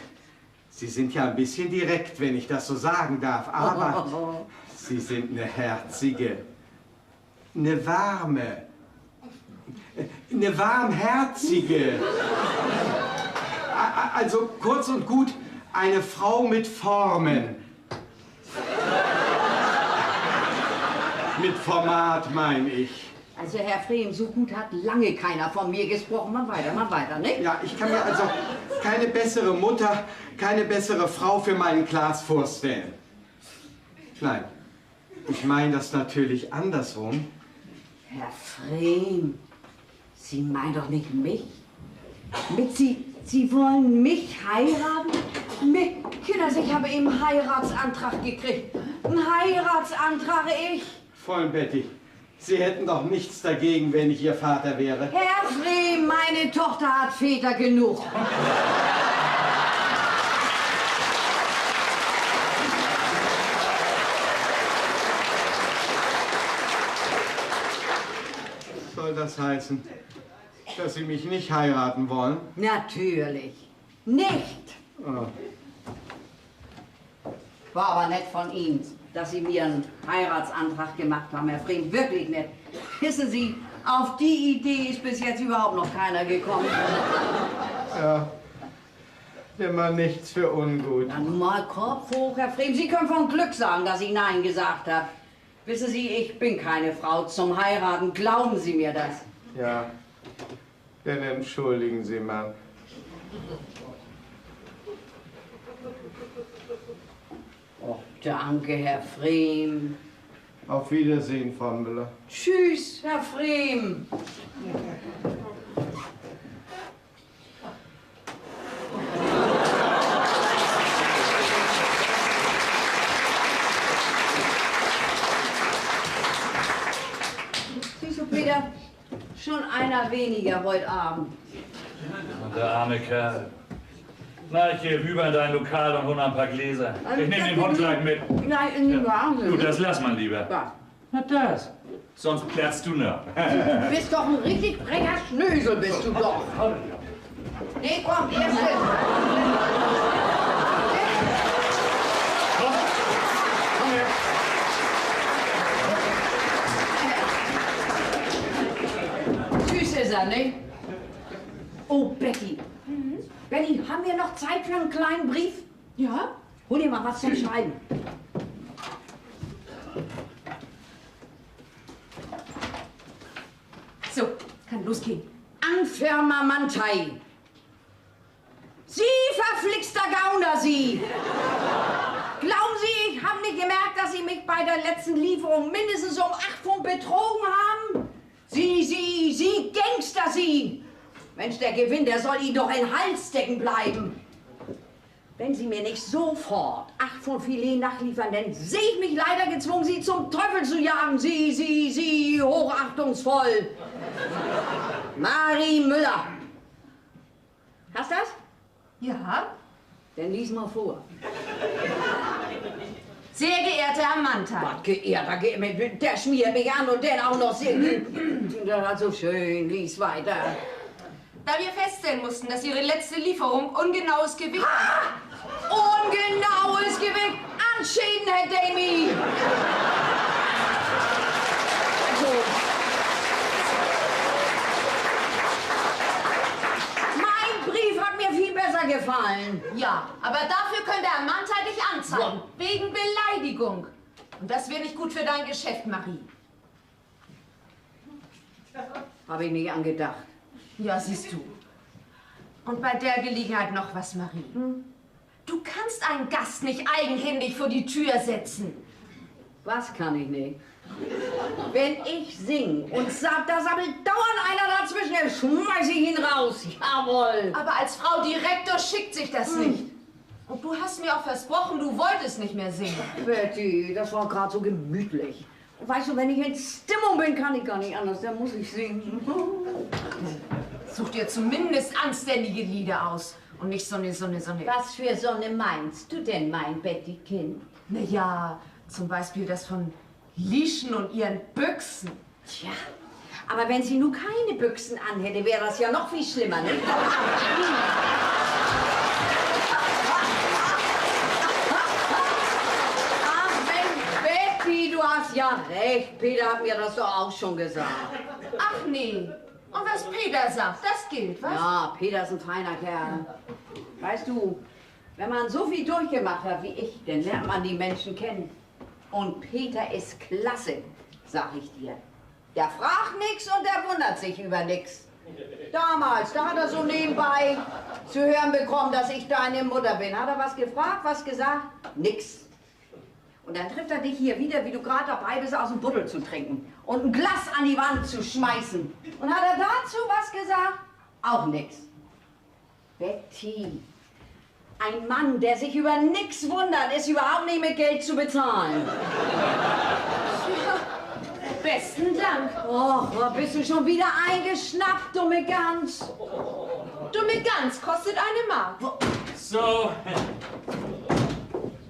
Sie sind ja ein bisschen direkt, wenn ich das so sagen darf. Aber Sie sind eine herzige, eine warme, eine warmherzige. Also kurz und gut, eine Frau mit Formen. Mit Format, meine ich. Also, Herr Frehm, so gut hat lange keiner von mir gesprochen. Mal weiter, ne? Ja, ich kann mir also keine bessere Mutter, keine bessere Frau für meinen Klaas vorstellen. Nein, ich meine das natürlich andersrum. Herr Frehm, Sie meinen doch nicht mich? Sie wollen mich heiraten? Kinders, ich habe eben einen Heiratsantrag gekriegt. Ein Heiratsantrag, ich. Fräulein Betty, Sie hätten doch nichts dagegen, wenn ich Ihr Vater wäre. Herr Frehm, meine Tochter hat Väter genug. Was soll das heißen? Dass Sie mich nicht heiraten wollen? Natürlich. Nicht. Oh. War aber nett von Ihnen, dass Sie mir einen Heiratsantrag gemacht haben, Herr Frehm. Wirklich nett. Wissen Sie, auf die Idee ist bis jetzt überhaupt noch keiner gekommen. Ja, immer nichts für ungut. Dann mal Kopf hoch, Herr Frehm. Sie können von Glück sagen, dass ich Nein gesagt habe. Wissen Sie, ich bin keine Frau zum Heiraten. Glauben Sie mir das? Ja, dann entschuldigen Sie mal. Oh, danke, Herr Frehm. Auf Wiedersehen, Frau Müller. Tschüss, Herr Frehm. Siehst du, Peter, schon einer weniger heute Abend. Und der arme Kerl. Na, ich gehe rüber in dein Lokal und hole ein paar Gläser. Ich nehme den Hund gleich mit. Nein, in die Wahnsinn. Du, das lass mal lieber. Ja. Na das. Sonst platzt du noch. Du bist doch ein richtig frecher Schnösel, bist du doch. Nee, komm, erst Süß ist er, ne? Oh, Betty. Betty, haben wir noch Zeit für einen kleinen Brief? Ja. Hol dir mal was zum Schreiben. So, kann losgehen. An Firma Mantai. Sie verflixter Gauner, Sie! Glauben Sie, ich habe nicht gemerkt, dass Sie mich bei der letzten Lieferung mindestens um 8 Pfund betrogen haben? Sie Gangster, Sie! Mensch, der Gewinn, der soll Ihnen doch in den Hals stecken bleiben. Wenn Sie mir nicht sofort 8 Pfund Filet nachliefern, dann sehe ich mich leider gezwungen, Sie zum Teufel zu jagen. Sie hochachtungsvoll. Marie Müller. Hast das? Ja. Dann lies mal vor. Sehr geehrter Herr Mantai. Was geehrter, der schmiert mich an und dann auch noch sehr... Also schön, lies weiter. Da wir feststellen mussten, dass Ihre letzte Lieferung ungenaues Gewicht... Ungenaues Gewicht! Anschieden, Herr Damie! So. Mein Brief hat mir viel besser gefallen. Ja, aber dafür könnte Herr Mantai dich anzeigen. Wegen Beleidigung. Und das wäre nicht gut für dein Geschäft, Marie. Habe ich nicht angedacht. Ja, siehst du. Und bei der Gelegenheit noch was, Marie. Du kannst einen Gast nicht eigenhändig vor die Tür setzen. Was kann ich nicht? Wenn ich sing und da sammelt dauernd einer dazwischen, dann schmeiß ich ihn raus. Jawohl. Aber als Frau Direktor schickt sich das nicht. Und du hast mir auch versprochen, du wolltest nicht mehr singen. Betty, das war gerade so gemütlich. Weißt du, wenn ich in Stimmung bin, kann ich gar nicht anders, dann muss ich singen. Such dir zumindest anständige Lieder aus. Und nicht so eine... Was für Sonne meinst du denn, mein Betty-Kind? Naja, zum Beispiel das von Lieschen und ihren Büchsen. Tja, Aber wenn sie nur keine Büchsen anhätte, wäre das ja noch viel schlimmer, nicht? Ach Mensch, Betty, du hast ja recht. Peter hat mir das doch auch schon gesagt. Ach nee. Und was Peter sagt, das gilt, was? Ja, Peter ist ein feiner Kerl. Weißt du, wenn man so viel durchgemacht hat wie ich, dann lernt man die Menschen kennen. Und Peter ist klasse, sag ich dir. Der fragt nix und der wundert sich über nix. Damals, da hat er so nebenbei zu hören bekommen, dass ich deine Mutter bin. Hat er was gefragt, was gesagt? Nix. Und dann trifft er dich hier wieder, wie du gerade dabei bist, aus dem Buddel zu trinken und ein Glas an die Wand zu schmeißen. Und hat er dazu was gesagt? Auch nix. Betty, ein Mann, der sich über nix wundert, ist überhaupt nicht mit Geld zu bezahlen. Besten Dank. Oh, bist du schon wieder eingeschnappt, dumme Gans? Dumme Gans kostet eine Mark. So.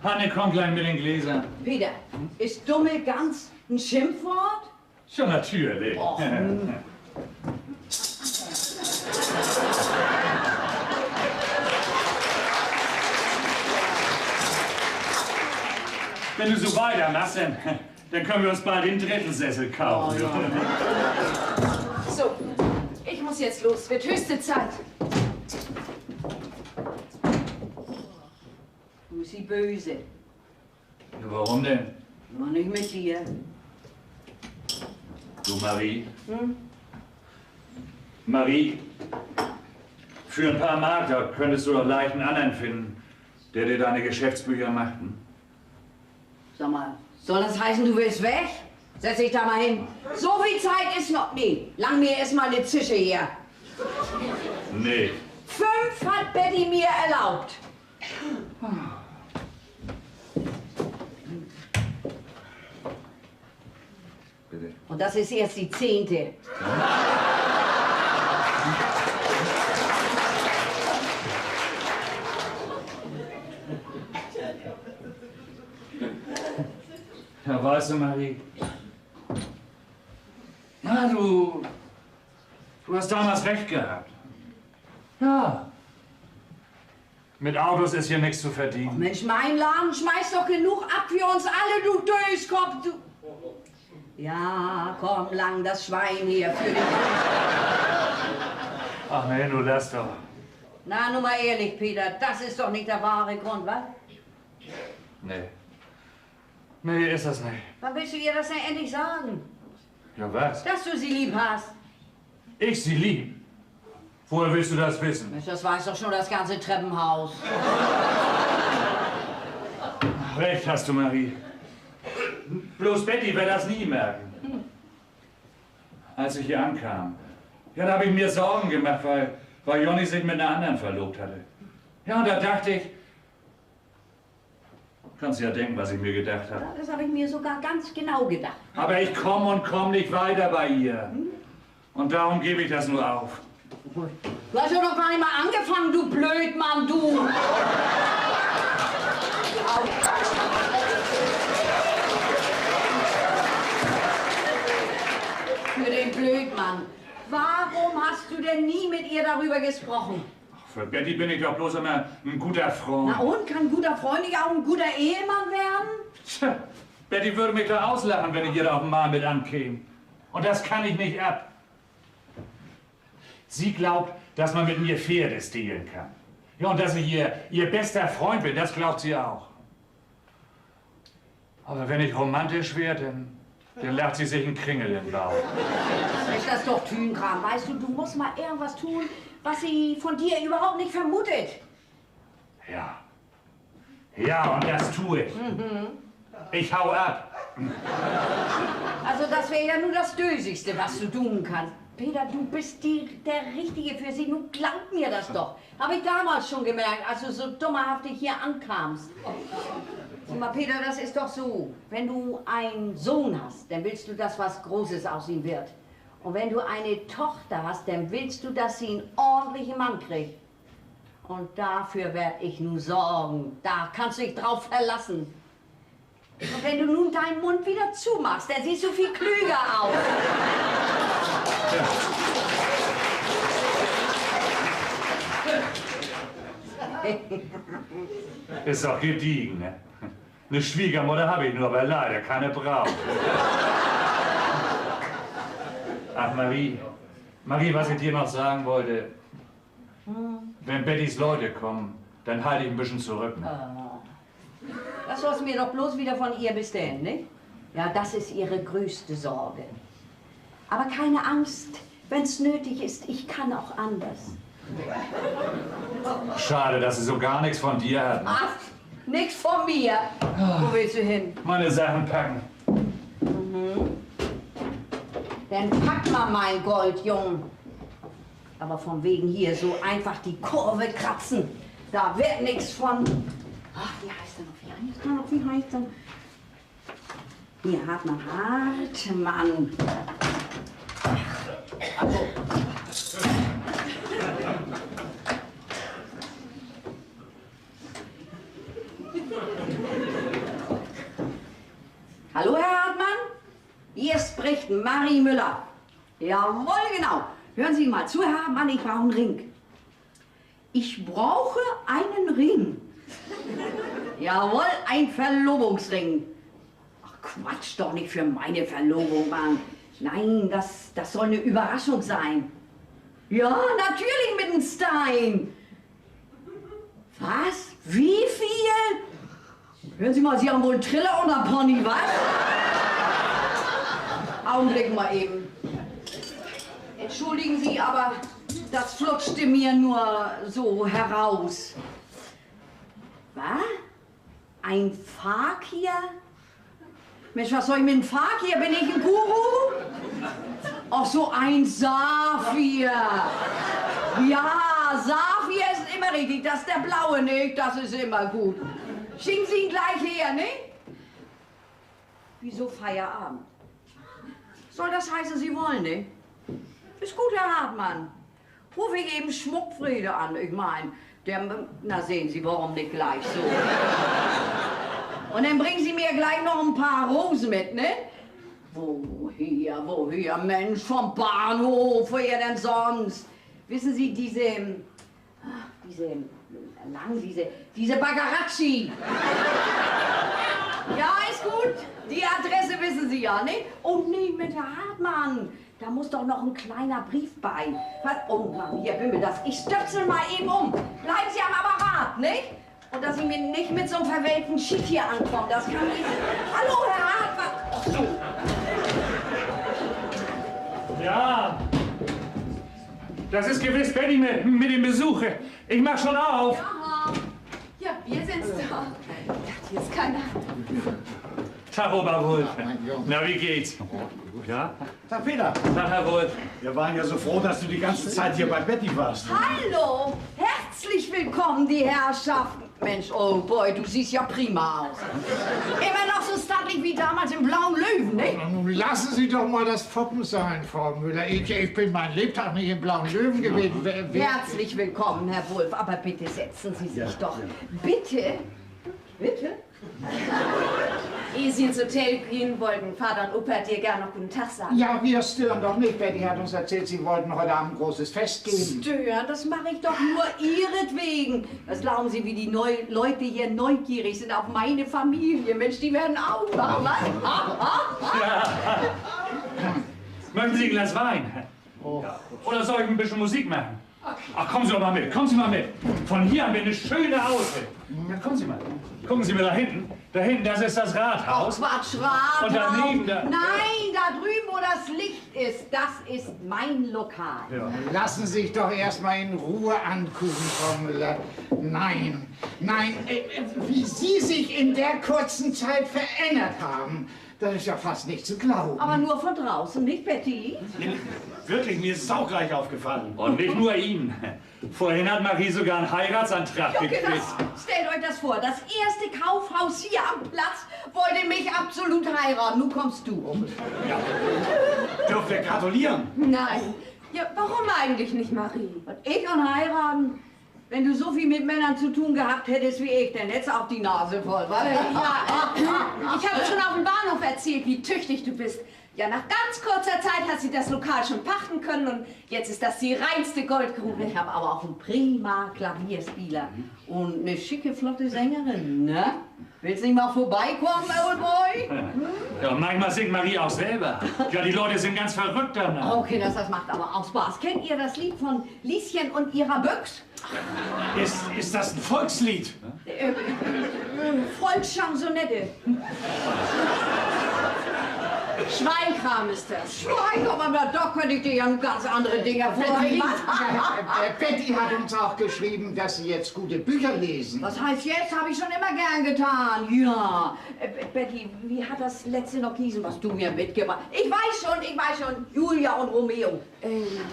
Hanne, komm gleich mit den Gläsern. Peter, ist dumme Gans ein Schimpfwort? Schon natürlich. Och, Wenn du so weitermachst, dann können wir uns bald den Drittelsessel kaufen. Oh, ja. So, ich muss jetzt los. Wird höchste Zeit. Du bist die Böse. Warum denn? Noch nicht mit dir. Du, Marie. Hm? Marie, für ein paar Mark, da könntest du doch leicht einen anderen finden, der dir deine Geschäftsbücher macht. Hm? Sag mal, soll das heißen, du willst weg? Setz dich da mal hin. So viel Zeit ist noch... Nee, lang mir erst mal eine Zische hier. Nee. 5 hat Betty mir erlaubt. Bitte. Und das ist erst die 10. Ja, weißt du, Marie, na, du hast damals recht gehabt. Ja. Mit Autos ist hier nichts zu verdienen. Mensch, mein Laden schmeißt doch genug ab für uns alle, du Döskopf, du... Ja, komm, lang das Schwein hier für dich. Ach nee, du lass doch. Na, nun mal ehrlich, Peter, das ist doch nicht der wahre Grund, was? Nee. Nee, ist das nicht. Wann willst du ihr das denn endlich sagen? Ja, was? Dass du sie lieb hast. Ich sie lieb? Woher willst du das wissen? Mensch, das weiß doch schon das ganze Treppenhaus. Recht hast du, Marie. Bloß Betty wird das nie merken. Als ich hier ankam, ja, da habe ich mir Sorgen gemacht, weil Jonny sich mit einer anderen verlobt hatte. Ja, und da dachte ich, kannst ja denken, was ich mir gedacht habe. Ja, das habe ich mir sogar ganz genau gedacht. Aber ich komme und komme nicht weiter bei ihr. Und darum gebe ich das nur auf. Du hast ja doch gar nicht mal angefangen, du Blödmann, du! Für den Blödmann. Warum hast du denn nie mit ihr darüber gesprochen? Für Betty bin ich doch bloß immer ein guter Freund. Na und, kann ein guter Freund nicht auch ein guter Ehemann werden? Tja, Betty würde mich doch auslachen, wenn ich ihr auf dem Mal mit ankäme. Und das kann ich nicht ab. Sie glaubt, dass man mit mir Pferde stehlen kann. Ja, und dass ich ihr bester Freund bin, das glaubt sie auch. Aber wenn ich romantisch werde, dann lacht sie sich einen Kringel im Bauch. Ist das doch Tünkram. Weißt du, du musst mal irgendwas tun, was sie von dir überhaupt nicht vermutet. Ja. Ja, und das tue ich. Ich hau ab. Also das wäre ja nur das Dösigste, was du tun kannst. Peter, du bist der Richtige für sie. Nun glaub mir das doch. Habe ich damals schon gemerkt, als du so dummerhaftig hier ankamst. Sag mal, Peter, das ist doch so. Wenn du einen Sohn hast, dann willst du, dass was Großes aus ihm wird. Und wenn du eine Tochter hast, dann willst du, dass sie einen ordentlichen Mann kriegt. Und dafür werde ich nun sorgen. Da kannst du dich drauf verlassen. Und wenn du nun deinen Mund wieder zumachst, dann siehst du viel klüger aus. Ist doch gediegen, ne? Eine Schwiegermutter habe ich nur, aber leider keine Braut. Ach, Marie, was ich dir noch sagen wollte. Wenn Bettys Leute kommen, dann halte ich ein bisschen zurück. Ne? Das was mir doch bloß wieder von ihr bestellen, nicht? Ja, das ist ihre größte Sorge. Aber keine Angst, wenn's nötig ist, ich kann auch anders. Schade, dass sie so gar nichts von dir hat. Ach, nix von mir. Wo willst du hin? Meine Sachen packen. Dann pack mal mein Gold, Jung. Aber von wegen hier so einfach die Kurve kratzen. Da wird nichts von. Ach, wie heißt er noch? Wie heißt er? Hier, Hartmann. Also. Hallo, Herr Hartmann? Hier spricht Marie Müller. Jawohl, genau. Hören Sie mal zu, Herr Hartmann, ich brauche einen Ring. Ich brauche einen Ring. Jawohl, ein Verlobungsring. Ach, Quatsch doch nicht für meine Verlobung, Mann. Nein, das soll eine Überraschung sein. Ja, natürlich mit einem Stein. Was? Wie viel? Hören Sie mal, Sie haben wohl einen Triller und einen Pony, was? Augenblick mal eben. Entschuldigen Sie, aber das flutschte mir nur so heraus. Was? Ein Fakir? Mensch, was soll ich mit einem Fakir? Bin ich ein Guru? Ach, so ein Saphir. Ja, Saphir ist immer richtig. Das ist der blaue, nicht? Das ist immer gut. Schicken Sie ihn gleich her, nicht? Wieso Feierabend? Soll das heißen, Sie wollen, nicht? Ist gut, Herr Hartmann. Ruf ich eben Schmuckfriede an. Ich meine, na sehen Sie, warum nicht gleich so? Und dann bringen Sie mir gleich noch ein paar Rosen mit, ne? Woher, Mensch, vom Bahnhof, woher denn sonst? Wissen Sie, diese Bagaracci. Ja, ist gut. Die Adresse wissen Sie ja, ne? Oh, nee, mit Herr Hartmann. Da muss doch noch ein kleiner Brief bei. Was? Oh, Maria Bimmel, ich stöpsel mal eben um. Bleiben Sie am Apparat, nicht? Und dass Sie mir nicht mit so einem verwelkten Shit hier ankommen, das kann ich. Hallo, Herr Hartmann. Ach so. Ja, das ist gewiss Betty mit dem Besuch. Ich mach schon auf. Ja, wir sind's da. Ich dachte, hier ist keiner. Tag, Oberwolf. Na, wie geht's? Ja? Tag, Peter. Tag, Herr Wolf. Wir waren ja so froh, dass du die ganze Zeit hier bei Betty warst. Hallo, herzlich willkommen, die Herrschaften. Mensch, oh boy, du siehst ja prima aus. Immer noch so stattlich wie damals im Blauen Löwen, ne? Nun lassen Sie doch mal das Foppen sein, Frau Müller. Ich bin mein Lebtag nicht im Blauen Löwen gewesen. Herzlich willkommen, Herr Wulff. Aber bitte setzen Sie sich doch. Bitte? Bitte? Ehe Sie ins Hotel gehen wollten, Vater und Opa dir gerne noch guten Tag sagen. Ja, wir stören doch nicht. Betty hat uns erzählt, Sie wollten heute Abend ein großes Fest geben. Stören? Das mache ich doch nur ihretwegen. Was glauben Sie, wie die Leute hier neugierig sind auf meine Familie? Mensch, die werden auch machen, was? Ja. Möchten Sie ein Glas Wein? Ja. Oder soll ich ein bisschen Musik machen? Ach, kommen Sie doch mal mit, kommen Sie mal mit. Von hier haben wir eine schöne Aussicht. Ja, kommen Sie mal. Gucken Sie mal da hinten. Da hinten, das ist das Rathaus. Oh, Quatsch, Rathaus. Und daneben da... Nein, da drüben, wo das Licht ist, das ist mein Lokal. Ja. Lassen Sie sich doch erstmal in Ruhe angucken, Frau Müller. Nein, wie Sie sich in der kurzen Zeit verändert haben, das ist ja fast nicht zu glauben. Aber nur von draußen, nicht Betty? Wirklich, mir ist es auch gleich aufgefallen. Und nicht nur Ihnen. Vorhin hat Marie sogar einen Heiratsantrag gekriegt. Stellt euch das vor, das erste Kaufhaus hier am Platz wollte mich absolut heiraten. Nun kommst du. Ja. Dürfen wir gratulieren? Nein. Ja, warum eigentlich nicht, Marie? Und ich und heiraten? Wenn du so viel mit Männern zu tun gehabt hättest wie ich, dann hättest du auch die Nase voll, weil ich habe schon auf dem Bahnhof erzählt, wie tüchtig du bist. Ja, nach ganz kurzer Zeit hat sie das Lokal schon pachten können und jetzt ist das die reinste Goldgrube. Ich habe aber auch einen prima Klavierspieler und eine schicke, flotte Sängerin, ne? Willst du nicht mal vorbeikommen, Old Boy? Ja, manchmal singt Marie auch selber. Ja, die Leute sind ganz verrückt danach. Okay, das macht aber auch Spaß. Kennt ihr das Lied von Lieschen und ihrer Büchs? Ist das ein Volkslied? Volkschansonette. Schweinkram ist das. Schwein, aber da könnte ich dir ja ganz andere Dinge vorlegen. Betty hat uns auch geschrieben, dass Sie jetzt gute Bücher lesen. Was heißt jetzt? Habe ich schon immer gern getan. Ja. Betty, wie hat das letzte noch hießen, was du mir mitgebracht hast? Ich weiß schon. Julia und Romeo.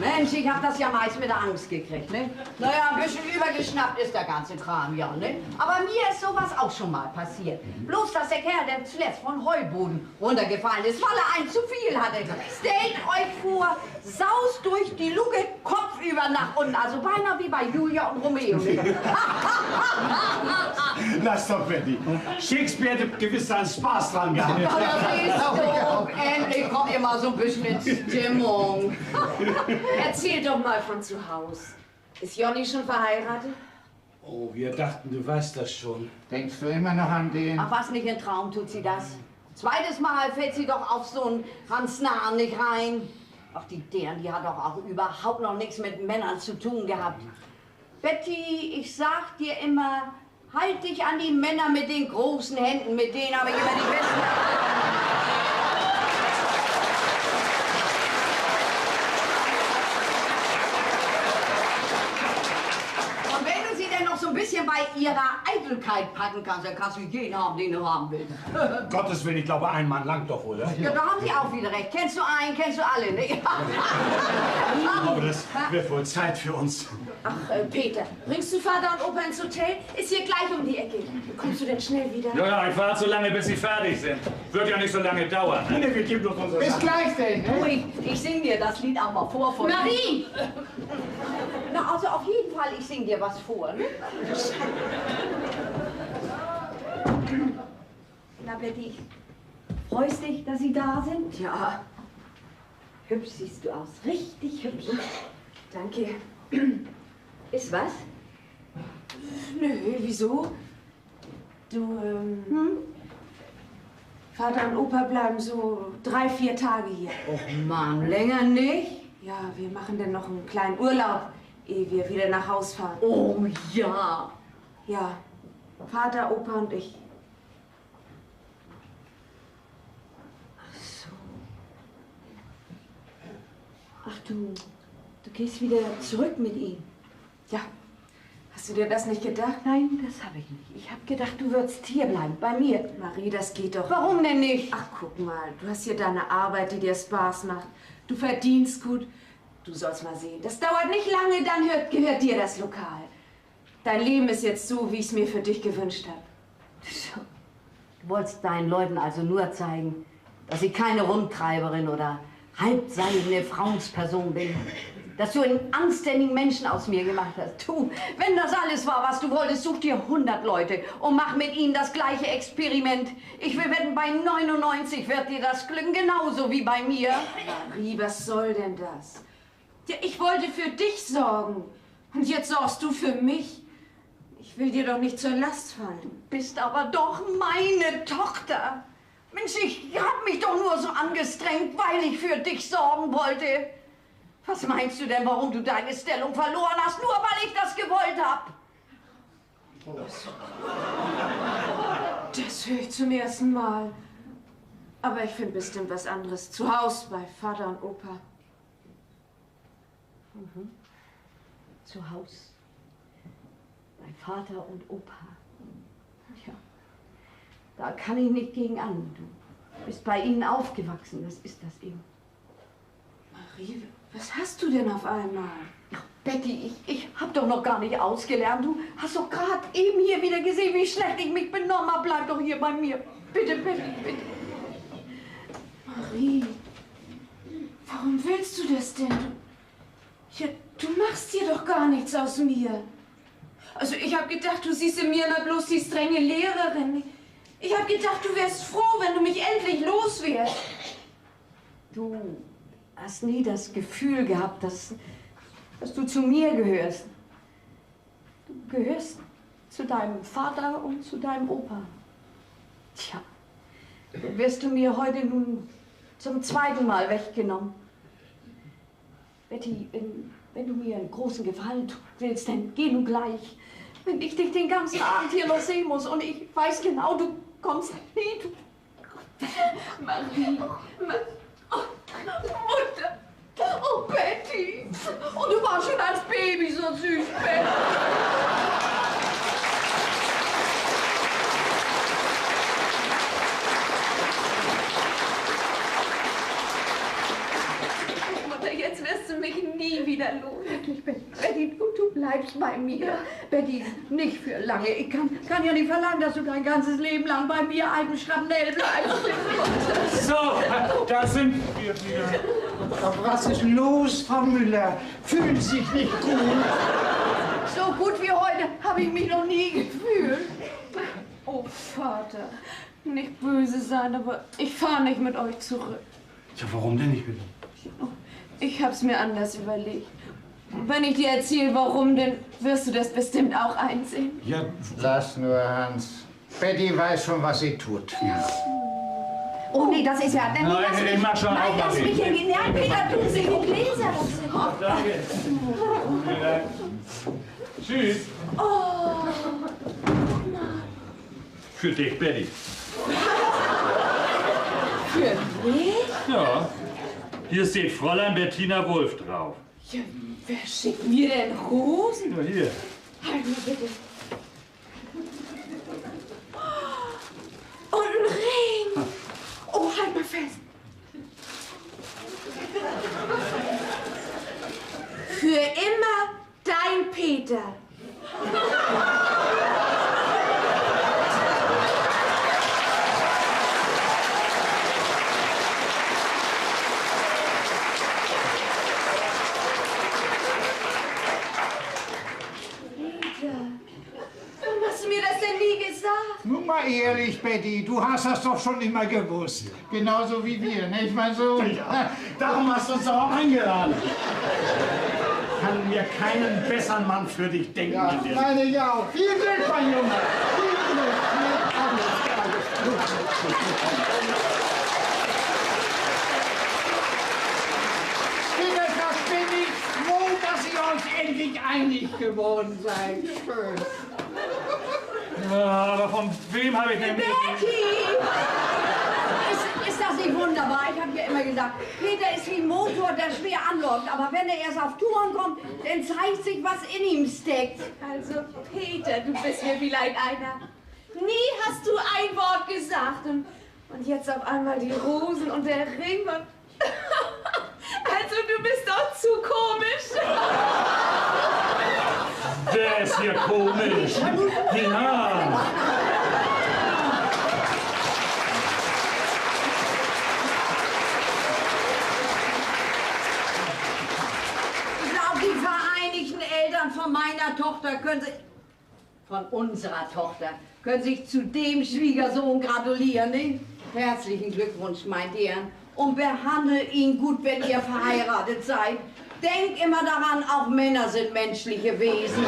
Mensch, ich habe das ja meist mit der Angst gekriegt, ne? Naja, ein bisschen übergeschnappt ist der ganze Kram, ja, ne? Aber mir ist sowas auch schon mal passiert. Bloß, dass der Kerl, der zuletzt von Heuboden runtergefallen ist, weil er einen zu viel hatte. Stellt euch vor, saust durch die Luke, kopfüber nach unten. Also beinahe wie bei Julia und Romeo. Lass doch, Betty. Shakespeare hat gewiss seinen Spaß dran gehabt. Ja, das ist doch. Endlich kommt ihr mal so ein bisschen in Stimmung. Erzähl doch mal von zu Hause. Ist Jonny schon verheiratet? Oh, wir dachten, du weißt das schon. Denkst du immer noch an den? Ach was, nicht in Traum tut sie das. Zweites Mal fällt sie doch auf so einen Hans Nahen nicht rein. Ach, die hat doch auch überhaupt noch nichts mit Männern zu tun gehabt. Betty, ich sag dir immer, halt dich an die Männer mit den großen Händen, mit denen habe ich immer die besten. Und wenn du sie denn noch so ein bisschen bei ihrer Eitelkeit packen kannst, dann kannst du jeden haben, den du haben willst. Gottes Willen, ich glaube, ein Mann langt doch, oder? Ja, da haben sie auch wieder recht. Kennst du einen, kennst du alle, ne? Aber das wird wohl Zeit für uns. Ach, Peter, bringst du Vater und Opa ins Hotel? Ist hier gleich um die Ecke. Kommst du denn schnell wieder? Ja, ich warte so lange, bis sie fertig sind. Wird ja nicht so lange dauern. Ne? Nee, wir geben doch unsere Bis Sachen. gleich denn, ne? Ruhig, ich sing dir das Lied auch mal vor. Marie! Na, also auf jeden Fall, ich sing dir was vor, ne? Na, Betty, freust dich, dass sie da sind? Ja, Hübsch siehst du aus, richtig hübsch. danke. Ist was? Nö, wieso? Du, Vater und Opa bleiben so 3, 4 Tage hier. Och Mann, länger nicht? Ja, wir machen dann noch einen kleinen Urlaub, ehe wir wieder nach Haus fahren. Oh ja. Ja, Vater, Opa und ich. Ach so. Ach du gehst wieder zurück mit ihm? Ja, hast du dir das nicht gedacht? Nein, das habe ich nicht. Ich habe gedacht, du würdest hier bleiben, bei mir. Marie, das geht doch. Warum denn nicht? Ach, guck mal, du hast hier deine Arbeit, die dir Spaß macht. Du verdienst gut. Du sollst mal sehen. Das dauert nicht lange, dann gehört dir das Lokal. Dein Leben ist jetzt so, wie ich es mir für dich gewünscht habe. Du wolltest deinen Leuten also nur zeigen, dass ich keine Rumtreiberin oder halbseidene Frauensperson bin. Dass du einen anständigen Menschen aus mir gemacht hast. Du, wenn das alles war, was du wolltest, such dir 100 Leute und mach mit ihnen das gleiche Experiment. Ich will wetten, bei 99 wird dir das glücken, genauso wie bei mir. Marie, was soll denn das? Ja, ich wollte für dich sorgen. Und jetzt sorgst du für mich. Ich will dir doch nicht zur Last fallen. Du bist aber doch meine Tochter. Mensch, ich hab mich doch nur so angestrengt, weil ich für dich sorgen wollte. Was meinst du denn, warum du deine Stellung verloren hast, nur weil ich das gewollt hab? Das höre ich zum ersten Mal. Aber ich finde bestimmt was anderes. Zu Hause bei Vater und Opa. Mhm. Zu Hause. Bei Vater und Opa. Ja, da kann ich nicht gegen an. Du bist bei ihnen aufgewachsen, das ist das eben. Marie, was hast du denn auf einmal? Ach, Betty, ich hab doch noch gar nicht ausgelernt. Du hast doch gerade eben hier wieder gesehen, wie schlecht ich mich benommen habe. Bleib doch hier bei mir. Bitte, Betty, bitte. Marie, warum willst du das denn? Ja, du machst dir doch gar nichts aus mir. Also ich habe gedacht, du siehst in mir immer bloß die strenge Lehrerin. Ich habe gedacht, du wärst froh, wenn du mich endlich los wärst. Du hast nie das Gefühl gehabt, dass du zu mir gehörst. Du gehörst zu deinem Vater und zu deinem Opa. Tja, wirst du mir heute nun zum zweiten Mal weggenommen. Betty, wenn du mir einen großen Gefallen tun willst, dann geh nun gleich. Wenn ich dich den ganzen Abend hier noch sehen muss und ich weiß genau, du kommst nie. Marie, oh, Mutter, oh Betty, oh, du warst schon als Baby so süß, Betty. Jetzt wirst du mich nie wieder los. Betty, du bleibst bei mir. Betty, nicht für lange. Ich kann ja nicht verlangen, dass du dein ganzes Leben lang bei mir, alten Schrapnell, bleibst. So, da sind wir wieder. Doch was ist los, Frau Müller? Fühlen Sie sich nicht gut? So gut wie heute habe ich mich noch nie gefühlt. Oh, Vater, nicht böse sein, aber ich fahre nicht mit euch zurück. Ja, warum denn nicht bitte? Ich hab's mir anders überlegt. Und wenn ich dir erzähle, warum, dann wirst du das bestimmt auch einsehen. Ja, Lass nur, Hans. Betty weiß schon, was sie tut. Oh nee, das ist ja... Nein, ich mach schon Nein, auf, lass Marie. mich hingehen. Nein, Peter, tun Sie die Gläser. Danke. Vielen Dank. Tschüss. Oh, Für dich, Betty. für mich? Ja. Hier steht Fräulein Bettina Wulff drauf. Ja, wer schickt mir denn Rosen? Ja, hier. Halt mal bitte. Und ein Ring. Oh, halt mal fest. Für immer dein Peter. Warum hast du mir das denn nie gesagt? Nun mal ehrlich, Betty, du hast das doch schon immer gewusst. Genauso wie wir, nicht mein Sohn? ja, darum hast du uns auch eingeladen. Ich kann mir keinen besseren Mann für dich denken. Ja, als den. meine ich auch. Viel Glück, mein Junge. Viel Glück. Ich bin ich froh, dass ihr euch endlich einig geworden seid. Schön. Ja, aber von wem habe ich denn... Betty! Ist das nicht wunderbar? Ich habe ja immer gesagt, Peter ist wie ein Motor, der schwer anläuft. Aber wenn er erst auf Touren kommt, dann zeigt sich, was in ihm steckt. Also, Peter, du bist mir vielleicht einer. Nie hast du ein Wort gesagt. Und jetzt auf einmal die Rosen und der Ring und... Also, du bist doch zu komisch. Wer ist hier komisch? Ja. Ich glaube, die vereinigten Eltern von meiner Tochter können sich... Von unserer Tochter können sich zu dem Schwiegersohn gratulieren, nicht? Herzlichen Glückwunsch, mein Herrn. Und behandelt ihn gut, wenn ihr verheiratet seid. Denk immer daran, auch Männer sind menschliche Wesen.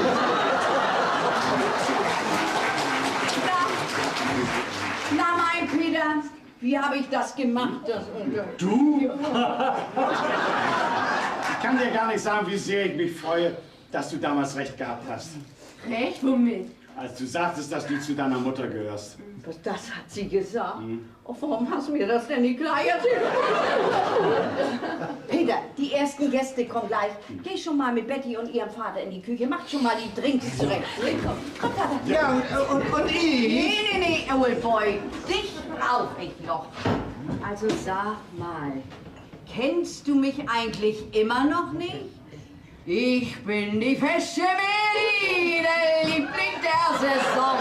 Na, mein Peter, wie habe ich das gemacht? Du? Ich kann dir gar nicht sagen, wie sehr ich mich freue, dass du damals recht gehabt hast. Recht? Womit? Als du sagtest, dass du zu deiner Mutter gehörst. Das hat sie gesagt. Oh, warum hast du mir das denn nicht gleich erzählt? Peter, die ersten Gäste kommen gleich. Geh schon mal mit Betty und ihrem Vater in die Küche. Macht schon mal die Drinks zurecht. Komm, Vater. Ja, und ich? Nee, Old Boy. Dich brauch ich noch. Also sag mal, kennst du mich eigentlich immer noch nicht? Ich bin die fesche Mary, der Liebling der Saison.